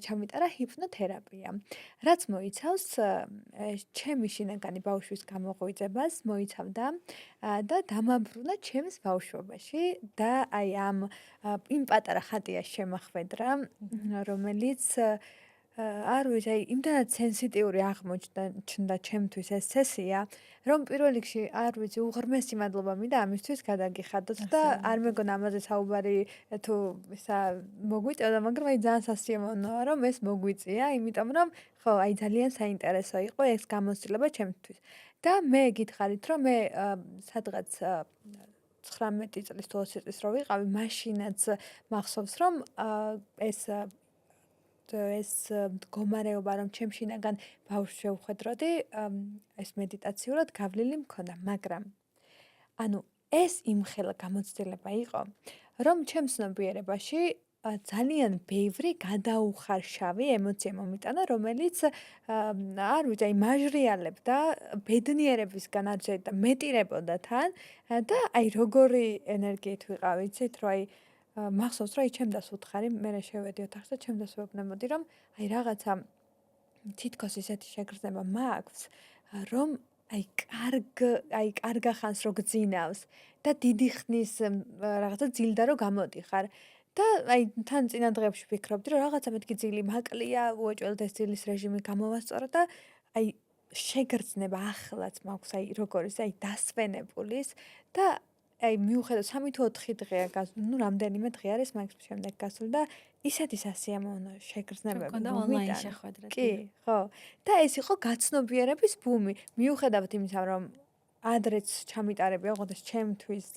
A: ჩამიტარა ჰიპნოთერაპია, რაც მოიცავს ჩემი შინაგანი ბავშვის გამოღვიძებას, მოიცავდა და დამაბრუნა ჩემს ბავშვობაში და აი ამ იმ პატარა ხატიას შემახვედრა, რომელიც არ ვიცი, აი იმდანაც სენსიტიური აღმოჩნდა ჩემთვის ეს სესია, რომ პირველ რიგში არ ვიცი, უღრმესი მადლობა მინდა ამისთვის გადაგიხადოთ და არ მეგონა ამაზე საუბარი თუ ისა მოგვიწევდა, მაგრამ აი ძალიან სასიამოვნოა, რომ ეს მოგვიწია, იმიტომ რომ ხო, აი ძალიან საინტერესო იყო ეს გამოცდილება ჩემთვის. და მე გითხარით, რომ მე სადღაც 19 წლის თუ 20 წლის რო ვიყავი, მაშინაც მახსოვს, რომ ეს მდგომარეობა, რომ ჩემ შინაგან ბავშვს შევხვედროდი, ეს მედიტაციურად გავლილი მქონდა, მაგრამ ანუ ეს იმხელა გამოცდილება იყო, რომ ჩემ ცნობიერებაში ძალიან ბევრი გადაუხარშავი ემოცია მომიტანა, რომელიც არ ვიცი, აი მაჟრიალებდა, ბედნიერებისგან არ შეიძლება მეტირებოდა თან და აი როგორი ენერგიით ვიყავ, იცით, რომ აი მახსოვს, რომ აი ჩემდას უთხარი, მერე შევედი ოთახში და ჩემდას ვეუბნებოდი, რომ აი რაღაცა თითქოს ისეთი შეგრძნება მაქვს, რომ კარგა ხანს რო გძინავს და დიდი ხნის რაღაცა ძილდა რო გამოდიხარ. და აი თან წინა დღეებში ვფიქრობდი, რომ რაღაცა მეთქი ძილი მაკლია, უეჭველთ ეს ძილის რეჟიმი გამოვასწორო და აი შეგრძნება ახლაც მაქვს, აი როგორ ის, აი დასვენებულის და აი მიუხედავად 3 თუ 4 დღეა გასული, ну რამდენიმე დღე არის მაგის შემდეგ გასული და ისეთი სასიამოვნო შეგრძნებები
B: მქონდა ონლაინ შეხვედრა.
A: კი, ხო. და ეს იყო გაცნობიერების ბუმი. მიუხედავად იმისა, რომ ადრეც ჩამიტარებია, ოღონდ ჩემთვის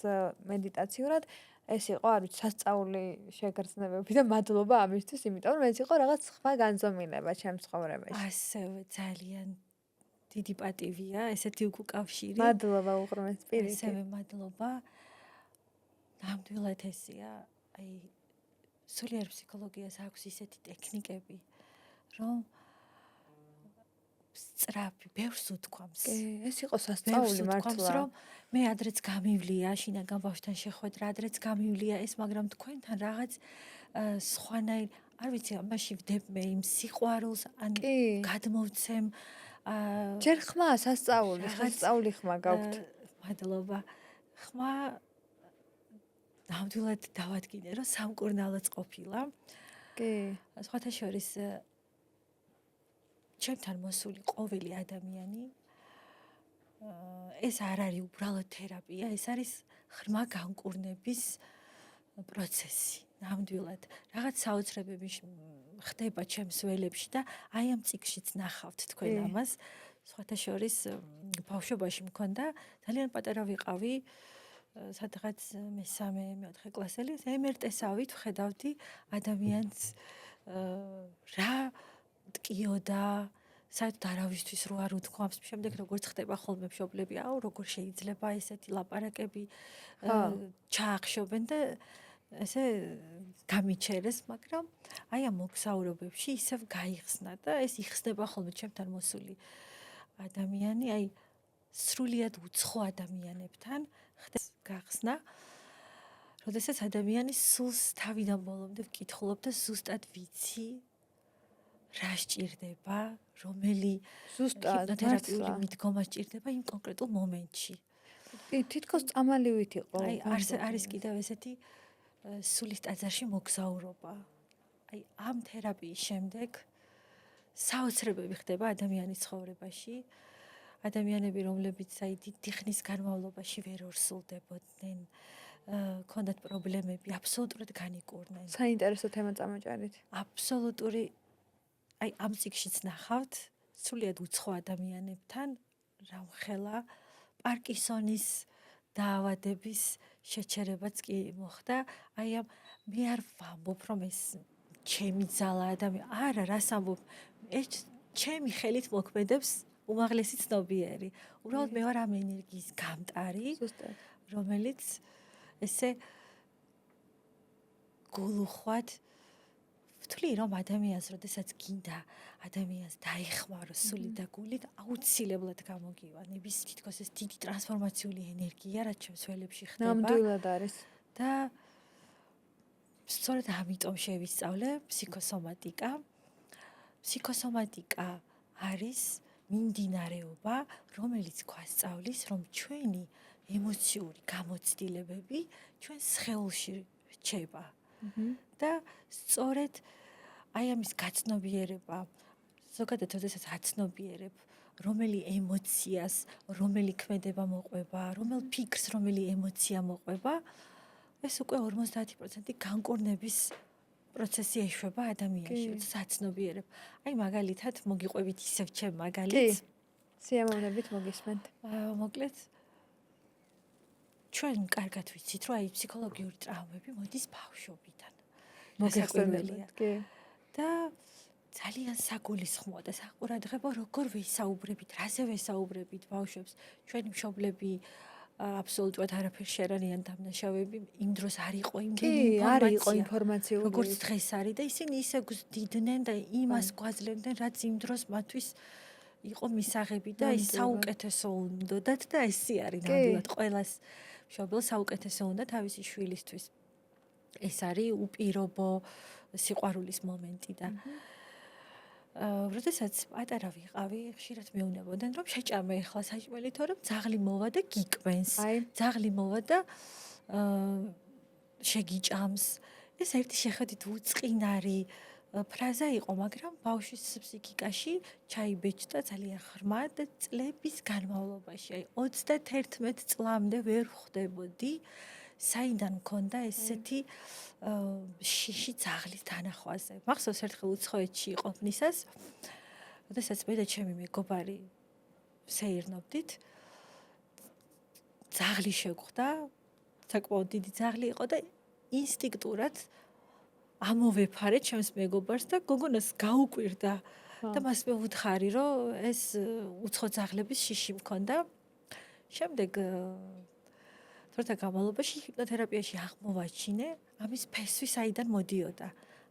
A: მედიტაციურად ეს იყო, არ ვიცი, სასწაული შეგრძნებები და მადლობა ამისთვის, იმიტომ რომ ეს იყო რაღაც სხვა განზომილება ჩემ ცხოვრებაში.
B: ასევე ძალიან დიდი პატივია ესეთი უკავშირი.
A: მადლობა უღრმეს პირიქით.
B: ასევე მადლობა. ნამდვილად ესია, აი სულიერ ფსიქოლოგიას აქვს ისეთი ტექნიკები, რომ სწრაფი, ბევრს უთქვამს.
A: კი, ეს იყო სასწაული მართლა.
B: რომ მე ადრეც გამივლია, შინაგან ბავშვთან შეხვედრა, ადრეც გამივლია ეს, მაგრამ თქვენთან რაღაც სხვანაირ, არ ვიცი, ამაში ვდებ მე იმ სიყვარულს, ან გადმოვცემ
A: ჯერ ხმა სასწაული ხმა გაქვთ.
B: მადლობა. ხმა ნამდვილად დავადგინე, რომ სამკურნალოც ყოფილა.
A: კი.
B: სხვათა შორის ჩემთან მოსული ყოველი ადამიანი ეს არ არის უბრალოდ თერაპია, ეს არის ღრმა განკურნების პროცესი. ნამდვილად რაღაც საოცრებები ხდება ჩემს ველებში და აი ამ წიგნშიც ნახავთ თქვენ ამას. სხვათა შორის ბავშვობაში მქონდა, ძალიან პატარა ვიყავი, სადღაც მე-3-4 კლასელი, ემერტესავით ვხედავდი ადამიანს რა ტკიოდა, საერთოდ არავისთვის რო არ უთქვამს, შემდეგ როგორც ხდება ხოლმე მშობლები, აუ როგორ შეიძლება ესეთი ლაპარაკები ჩაახშობენ და ესე გამიჩერეს, მაგრამ აი ამ მოგზაურობებში ისევ გაიხსნა და ეს იხსნება ხოლმე ჩემთან მოსული ადამიანი, აი სრულიად უცხო ადამიანებთან ხდება გახსნა, როდესაც ადამიანის სულს თავიდან ბოლომდე ვკითხულობ და ზუსტად ვიცი რა სჭირდება, რომელი ჰიპნოთერაპიული მიდგომა სჭირდება იმ კონკრეტულ მომენტში.
A: თითქოს წამალივით იყო.
B: აი არის კიდევ ესეთი სულის ტაძარში მოგზაურობა. აი ამ თერაპიის შემდეგ საოცრებები ხდება ადამიანის ცხოვრებაში. ადამიანები, რომლებიც აი დიდი ხნის განმავლობაში ვერ ორსულდებოდნენ, ქონდათ პრობლემები, აბსოლუტურად განიკურნენ.
A: საინტერესო თემა წამოჭარით.
B: აბსოლუტური აი ამ წიგნშიც ნახავთ სრულიად უცხო ადამიანებთან რამხელა პარკინსონის დაავადების შეჩერებაც კი მოხდა. აი ამ მე არ ვამბობ, რომ ეს ჩემი ძალა ადამიანი, არა, რას ამბობ, ეს ჩემი ხელით მოქმედებს უმაღლესი ცნობიერი. უბრალოდ მე ვარ ამ ენერგიის გამტარი, რომელიც ესე გულუხვად ვთვლი, რომ ადამიანს, როდესაც გინდა ადამიანს დაეხმაროს სული და გული, აუცილებლად გამოგივა ნების თითქოს ეს დიდი ტრანსფორმაციული ენერგია, რაც ჩემს ველებში ხდება.
A: ნამდვილად არის.
B: და სწორედ ამიტომ შევისწავლე ფსიქოსომატიკა. ფსიქოსომატიკა არის მიმდინარეობა, რომელიც გვასწავლის, რომ ჩვენი ემოციური გამოცდილებები ჩვენს სხეულში რჩება. და სწორედ აი ამის გაცნობიერება, ზოგადად როდესაც აცნობიერებ, რომელი ემოციას, რომელი ქმედება მოყვება, რომელ ფიქრს, რომელი ემოცია მოყვება, ეს უკვე 50% განკურნების პროცესი ეშვება ადამიანში, როდესაც აცნობიერებ. აი მაგალითად მოგიყვებით ისევ ჩემ მაგალითს.
A: სიამოვნებით მოგისმენთ.
B: მოკლედ ჩვენ კარგად ვიცით, რომ აი ფსიქოლოგიური ტრავმები მოდის ბავშვობიდან.
A: მოგესწრებათ, კი.
B: და ძალიან საგულისხმოა და საყურადღებო როგორ ვისაუბრებით, რაზე ვისაუბრებით ბავშვებს. ჩვენი მშობლები აბსოლუტურად არაფერ შეერანიან დამნაშავეები, იმ დროს არ იყო
A: ინფორმაცია,
B: როგორც დღეს არის და ისინი ისე გვდიდნენ და იმას გვაძლევდნენ, რაც იმ დროს მათთვის იყო მისაღები და ის საუკეთესო უნდათ და ესე არის ნამდვილად ყველას მშობელს საუკეთესო უნდა თავისი შვილისთვის. ეს არის უპირობო სიყვარულის მომენტი და როდესაც პატარა ვიყავი, ხშირად მეუბნებოდნენ, რომ შეჭამე ახლა საჭმელი, თორემ ძაღლი მოვა და გიკვენს. ძაღლი მოვა და შეგიჭამს. ეს ერთი შეხედვით უწყინარი ფრაზა იყო, მაგრამ ბავშვის ფსიქიკაში ჩაიბეჭდა ძალიან ღრმად და წლების განმავლობაში, აი 31 წლამდე ვერ ხვდებოდი, საიდან მქონდა ესეთი შიში ძაღლის თანახვაზე. მახსოვს ერთხელ უცხოეთში იყოფნისას, როდესაც მე და ჩემი მეგობარი სეირნობდით, ძაღლი შეგვხვდა, საკმაოდ დიდი ძაღლი იყო და ინსტინქტურად ამოვეფარე ჩემს მეგობარს და გოგონას გაუკვირდა და მას მეუთხარი, რომ ეს უცხო ძაღლების შიში მქონდა. შემდეგ დროთა განმავლობაში ჰიპნოთერაპიაში აღმოვაჩინე ამის ფესვი საიდან მოდიოდა.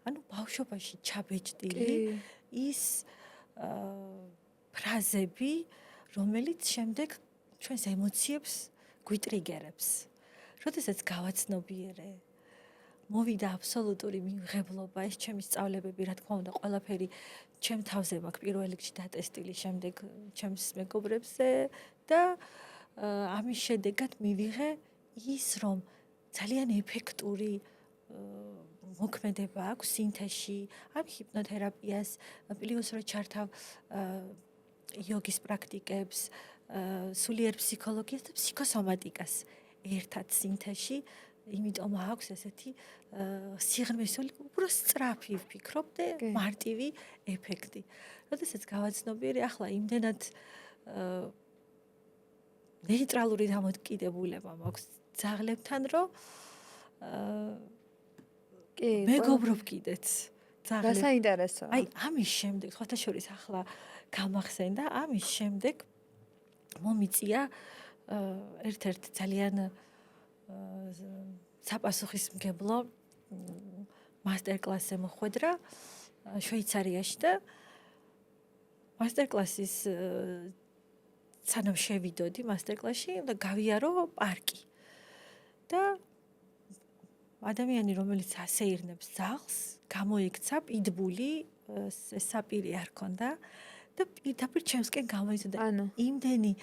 B: ანუ ბავშვობაში ჩაბეჭდილი ის ფრაზები, რომელიც შემდეგ ჩვენს ემოციებს გვიტრიგერებს. როდესაც გავაცნობიერე, მოვიდა აბსოლუტური მიღებლობა, ეს ჩემი სწავლებები, რა თქმა უნდა, ყველაფერი ჩემ თავზე მაქვს პირველ რიგში დატესტილი, შემდეგ ჩემს მეგობრებზე და ამის შედეგად მივიღე ის, რომ ძალიან ეფექტური მოქმედება აქვს სინთეზში, ამ ჰიპნოთერაპიას, პლუს რო ჩართავ იოგის პრაქტიკებს, სულიერ ფსიქოლოგიას და ფსიქოსომატიკას ერთად სინთეზში, იმიტომ აქვს ესეთი სიღრმისეული, უბრალოდ სწრაფი ვფიქრობ და მარტივი ეფექტი. როდესაც გავაცნობიერე, ახლა იმდენად ნეიტრალური დამოკიდებულება მაქვს ძაღლებთან, რომ მეგობრობ კიდეც
A: ძაღლებს. საინტერესოა.
B: აი, ამის შემდეგ, ხოთა შორის ახლა გამახსენდა, ამის შემდეგ მომიწია ერთ-ერთ ძალიან საპასუხისმგებლო მასტერკლასზე მოხვედრა შვეიცარიაში და მასტერკლასის სანამ შევიდოდი მასტერკლასში, უნდა გავიარო პარკი. და ადამიანი, რომელიც ასეირნებს ძაღლს, გამოიქცა პიტბული, საპირე არ ქონდა და პირდაპირ ჩემსკენ გამოიწოდა. იმდენი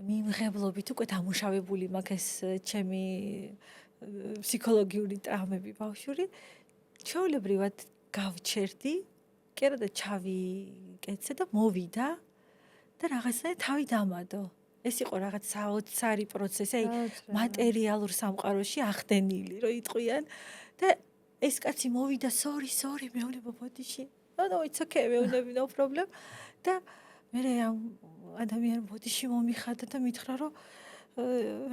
B: მიმღებლობით უკვე დამუშავებული მაქვს ეს ჩემი ფსიქოლოგიური ტრავმები ბავშვური, ჩვეულებრივად გავჩერდი, კი არა და ჩავიკეცე და მოვიდა და რაღაცნაირად თავი დამადო. ეს იყო რაღაც საოცარი პროცესი, აი მატერიალურ სამყაროში ახდენილი, რომ იტყვიან და ეს კაცი მოვიდა, sorry, მეუბნება ბოდიში. No, it's okay, მეუბნები, no problem. და მე ამ ადამიანს ბოდიში მომიხადა და მითხრა, რომ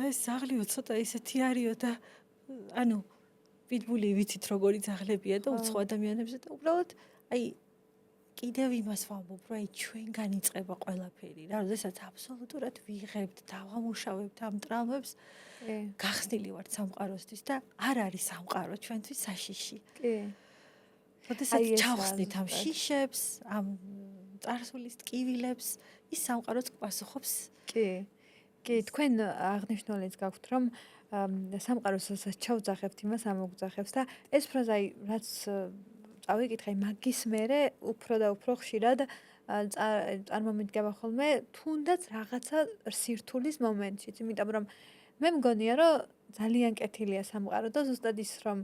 B: ეს ძაღლიო ცოტა ისეთი არისო და ანუ პიტბული ვიცით როგორი ძაღლებია და უცხო ადამიანებზე და უბრალოდ აი კიდევ იმას ვამბობ, რომ აი ჩვენგან იწყება ყველაფერი რა, როდესაც აბსოლუტურად ვიღებთ, დავამუშავებთ ამ ტრავმებს, გახსნილი ვართ სამყაროსთვის და არ არის სამყარო ჩვენთვის საშიში. კი. როდესაც ჩავხსნით ამ შიშებს, ამ წარსულის ტკივილებს, ის სამყაროც გპასუხობს.
A: კი. კი, თქვენ აღნიშნულიც გაქვთ, რომ სამყაროს რასაც ჩავძახებთ, იმას ამოგძახებს და ეს ფრაზა რაც წავიკითხე, მაგის მერე უფრო და უფრო ხშირად წარმომიდგება ხოლმე, თუნდაც რაღაცა სირთულის მომენტშიც, იმიტომ რომ მე მგონია, რომ ძალიან კეთილია სამყარო და ზუსტად ის, რომ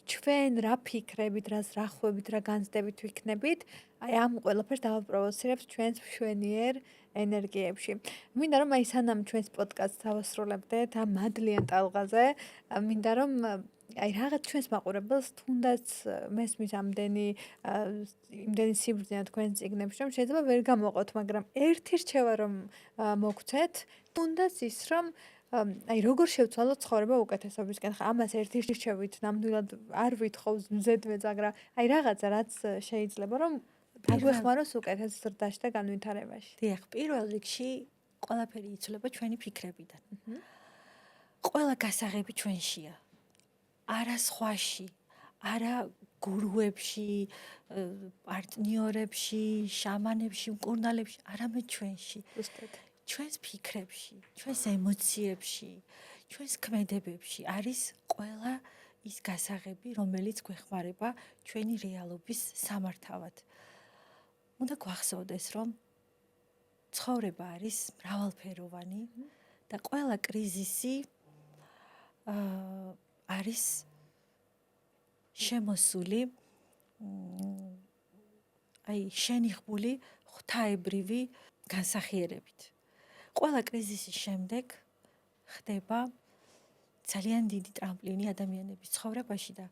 A: ჩვენ რა ფიქრებით, რა ხვებით, რა განცდებით ვიქნებით, აი ამ ყველაფერს დავაპროვოცირებთ ჩვენს მშვენიერ ენერგიებში. მინდა რომ აი სანამ ჩვენს პოდკასტს დავასრულებდეთ ამ მადლიან ტალღაზე, მინდა რომ აი რაღაც ჩვენს მაყურებელს თუნდაც მესმის იმდენი სიბრძნე თქვენ წიგნებში, რომ შეიძლება ვერ გამოყოთ, მაგრამ ერთი რჩევა რომ მოგცეთ, თუნდაც ის რომ აი როგორ შევცვალოთ ცხოვრება უკეთესობისკენ. ხა ამას ერთი რჩევით ნამდვილად არ ვითხოვს მზედმეც, მაგრამ აი რაღაცა რაც შეიძლება რომ დაგვეხმაროს უკეთეს ზრდაში და განვითარებაში.
B: დიახ, პირველ რიგში ყველაფერი იცვლება ჩვენი ფიქრებიდან. ყველა გასაღები ჩვენშია. არა სხვაში, არა გურუებში, პარტნიორებში, შამანებში, მკურნალებში, არამედ ჩვენში. ჩვენს ფიქრებში, ჩვენს ემოციებში, ჩვენს ქმედებებში არის ყველა ის გასაღები, რომელიც გვეხმარება ჩვენი რეალობის სამართავად. უნდა გვახსოვდეს, რომ ცხოვრება არის მრავალფეროვანი და ყველა კრიზისი არის შემოსული აი შენიღბული ღვთაებრივი განსახიერებით. ყველა კრიზისის შემდეგ ხდება ძალიან დიდი ტრამპლინი ადამიანების ცხოვრებაში და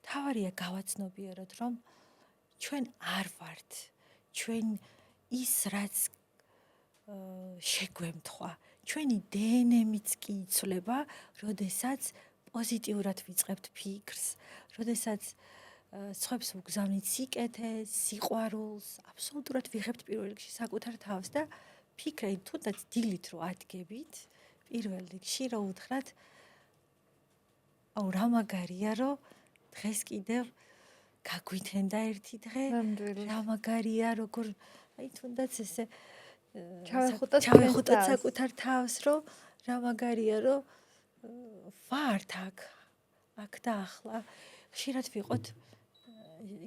B: თავარია გავაცნობიეროთ, რომ ჩვენ არ ვართ ჩვენ ის რაც შეგვემთხვა, ჩვენი დნმ-იც კი იცვლება, როდესაც პოზიტიურად ვიწყებთ ფიქრს, როდესაც სხვებს ვგზავნით სიკეთეს, სიყვარულს, აბსოლუტურად ვიღებთ პირველ რიგში საკუთარ თავს და ფიქრით თუნდაც დილით რო ადგებით, პირველ რიგში რო უთხრათ, აუ რა მაგარია, რომ დღეს კიდევ გაგვითენდა ერთი დღე, რა მაგარია, როგორ აი თუნდაც ესე ჩავეხუტოთ საკუთარ თავს, რომ რა მაგარია, რომ ვართ აქ და ახლა. ხშირად ვიყოთ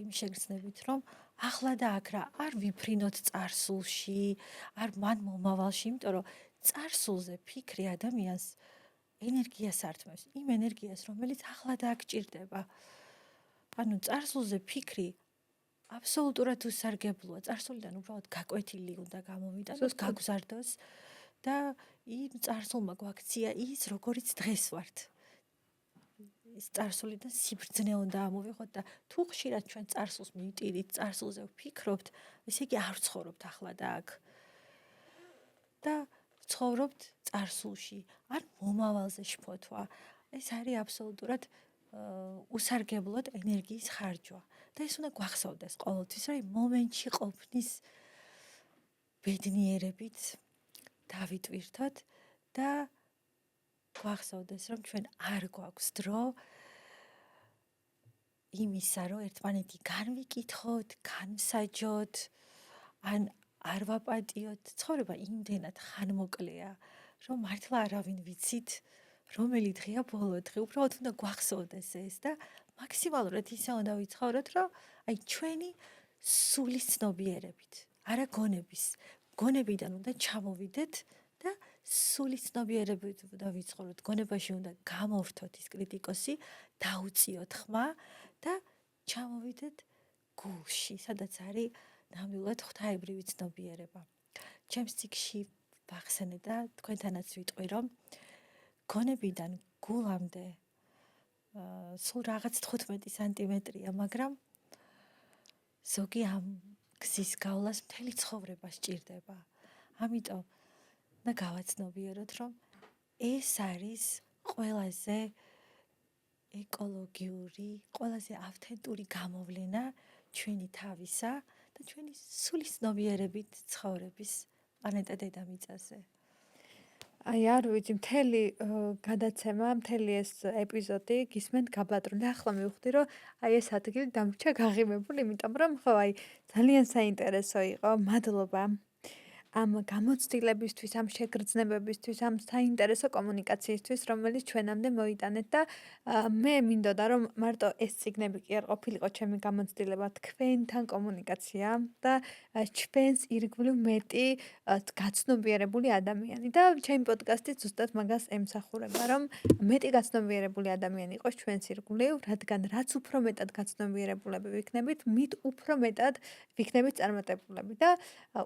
B: იმ შეგრძნებით, რომ ახლა და აქ რა არ ვიფრინოთ წარსულში, არ მან მომავალში, იმიტომ რომ წარსულზე ფიქრი ადამიანს ენერგიას ართმევს, იმ ენერგიას, რომელიც ახლა და აქ ჭირდება. ანუ წარსულზე ფიქრი აბსოლუტურად უსარგებლოა. წარსულიდან უბრალოდ გაკვეთილი უნდა გამოვიტანოს, გაგზარდოს და იმ წარსულმა გვაქცია ის, როგორიც დღეს ვართ. ის წარსულიდან სიბრძნე უნდა ამოვიღოთ და თუ ხშირად ჩვენ წარსულს მივტირით, წარსულზე ვფიქრობთ, ესე იგი არ ვცხოვრობთ ახლა და აქ. და ვცხოვრობთ წარსულში, ან მომავალზე შფოთვა. ეს არის აბსოლუტურად უსარგებლოდ ენერგიის ხარჯვა. და ეს უნდა გვახსოვდეს ყოველთვის, რომ მომენტში ყოფნის ბედნიერებით დავიტვირთოთ და გვახსოვდეს, რომ ჩვენ არ გვაქვს დრო იმისა, რომ ერთმანეთი განვიკითხოთ, განსაჯოთ, ან არ ვაპატიოთ. ცხოვრება იმდენად ხანმოკლეა, რომ მართლა არავინ ვიცით, რომელი დღეა ბოლო დღე. უბრალოდ უნდა გვახსოვდეს ეს და მაქსიმალურად ისე უნდა ვიცხოვროთ, რომ აი ჩვენი სულის ცნობიერებით, არა გონების. გონებიდან უნდა ჩამოვიდეთ და სულის ცნობიერებით უნდა ვიცხოვროთ. გონებაში უნდა გამოვთოთ ის კრიტიკოსი, დაუწიოთ ხმა და ჩამოვიდეთ გულში, სადაც არის ნამდვილად ღვთაებრივი ცნობიერება. ჩემს ციგში ვახსენე და თქვენთანაც ვიტყვი, რომ გონებიდან გულამდე სულ რაღაც 15 სანტიმეტრია, მაგრამ ზოგი ამ გზის გავლას მთელი ცხოვრება სჭირდება. ამიტომ და გავაცნობიეროთ, რომ ეს არის ყველაზე ეკოლოგიური, ყველაზე ავთენტური გამოვლენა ჩვენი თავისა და ჩვენი სულის ცნობიერებით ცხოვრების პლანეტა დედამიწაზე.
A: აი არ ვიცი, მთელი გადაცემა, მთელი ეს ეპიზოდი გისმენთ გაბატონდა. ახლა მივხვდი, რომ აი ეს ადგილი დამრჩა გაღიმებული, იმიტომ რომ ხო აი ძალიან საინტერესო იყო. მადლობა. ამ გამოცდილებისთვის, ამ შეგრძნებებისთვის, ამ საინტერესო კომუნიკაციისთვის, რომელიც ჩვენამდე მოიტანეთ და მე მინდოდა რომ მარტო ეს წიგნები კი არ ყოფილიყო ჩემი გამოცდილება, თქვენთან კომუნიკაცია და ჩვენს ირგვლივ მეტი გაცნობიერებული ადამიანი და ჩემი პოდკასტი ზუსტად მაგას ემსახურება, რომ მეტი გაცნობიერებული ადამიანი იყოს ჩვენს ირგვლივ, რადგან რაც უფრო მეტად გაცნობიერებულები ვიქნებით, მით უფრო მეტად ვიქნებით წარმატებულები და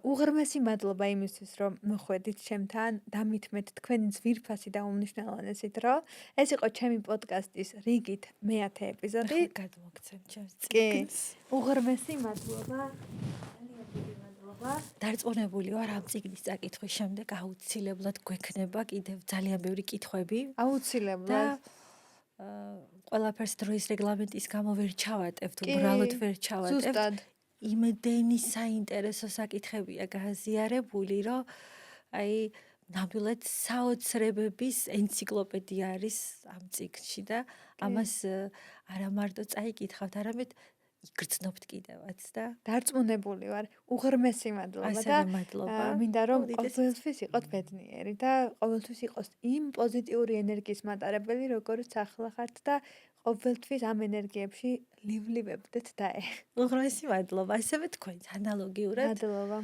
A: უღრმესი მადლობა იმისთვის, რომ მოხვედით ჩემთან, დამითმეთ თქვენი ძვირფასი და უმნიშვნელოვანესი დრო. ეს იყო ჩემი პოდკასტის რიგით მე-10 ეპიზოდი.
B: გადმოგცემ ჩემს
A: კი,
B: წიგნს.
A: უღრმესი მადლობა. ძალიან დიდი მადლობა.
B: დარწმუნებული ვარ ამ წიგნის წაკითხვის შემდეგ აუცილებლად გვექნება კიდევ ძალიან ბევრი კითხვები და
A: აუცილებლად.
B: ყველაფერს დროის რეგლამენტის გამო ვერ ჩავატებთ,
A: კი,
B: უბრალოდ ვერ ჩავატებთ.
A: ზუსტად.
B: იმდენი საინტერესო საკითხებია გაზიარებული, რომ აი ნამდვილად საოცრებების ენციკლოპედია არის ამ წიგნში და ამას არა მარტო წაიკითხავთ, არამედ იგრძნობთ კიდევაც და
A: დარწმუნებული ვარ. უღრმესი მადლობა და
B: ასევე მადლობა.
A: მინდა რომ
B: უდიდესი
A: ყოველთვის იყოთ ბედნიერი და ყოველთვის იყოს იმ პოზიტიური ენერგიის მატარებელი, როგორც ახლა ხართ და ყოველთვის ამ ენერგიებში ლივლებდეთ და
B: უღრმესი მადლობა. ასევე თქვენს ანალოგიურად
A: მადლობა.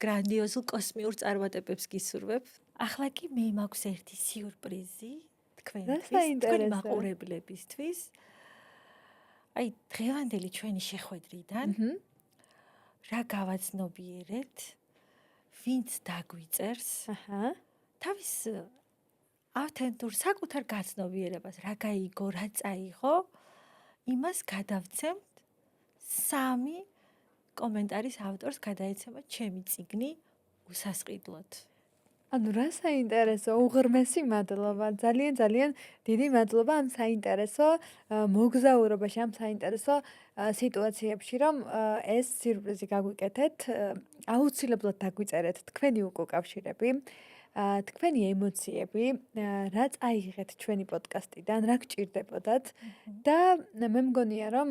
B: გრანდიოზულ კოსმიურ წარმატებებს გისურვებ. ახლა კი მე მაქვს ერთი სიურპრიზი თქვენთვის, თქვენი
A: საინტერესო.
B: მაყურებლებისთვის. აი დღევანდელი ჩვენი შეხვედრიდან რა გავაცნობიერეთ, ვინც დაგვიწერს
A: აჰა.
B: თავის ავთენტურ საკუთარ გაცნობიერებას, რა გაიგო, რა წაიღო, იმას გადავცემთ 3 კომენტარის ავტორს გადაეცემა ჩემი წიგნი უსასყიდლოდ.
A: ანუ რა საინტერესო, უღრმესი მადლობა. ძალიან დიდი მადლობა ამ საინტერესო მოგზაურობაში, ამ საინტერესო სიტუაციებში, რომ ეს სიურპრიზი გაგვიკეთეთ. აუცილებლად დაგვიწერეთ თქვენი უკავშირები, თქვენი ემოციები, რა წაიღეთ ჩვენი პოდკასტიდან, რა გჭირდებოდათ და მე მგონია, რომ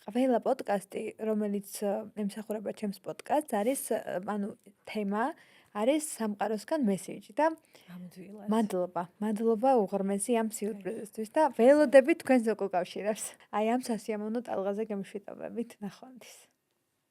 A: ყველა პოდკასტი, რომელიც ემსახურება ჩემს პოდკასტს, არის ანუ თემა არის სამყაროსგან მესიჯი და
B: ნამდვილად.
A: მადლობა უღრმესი ამ სიურპრიზისთვის და ველოდებით თქვენს უკავშირებს. აი ამ სასიამოვნო ტალღაზე გემშვიდობებით, ნახვამდის.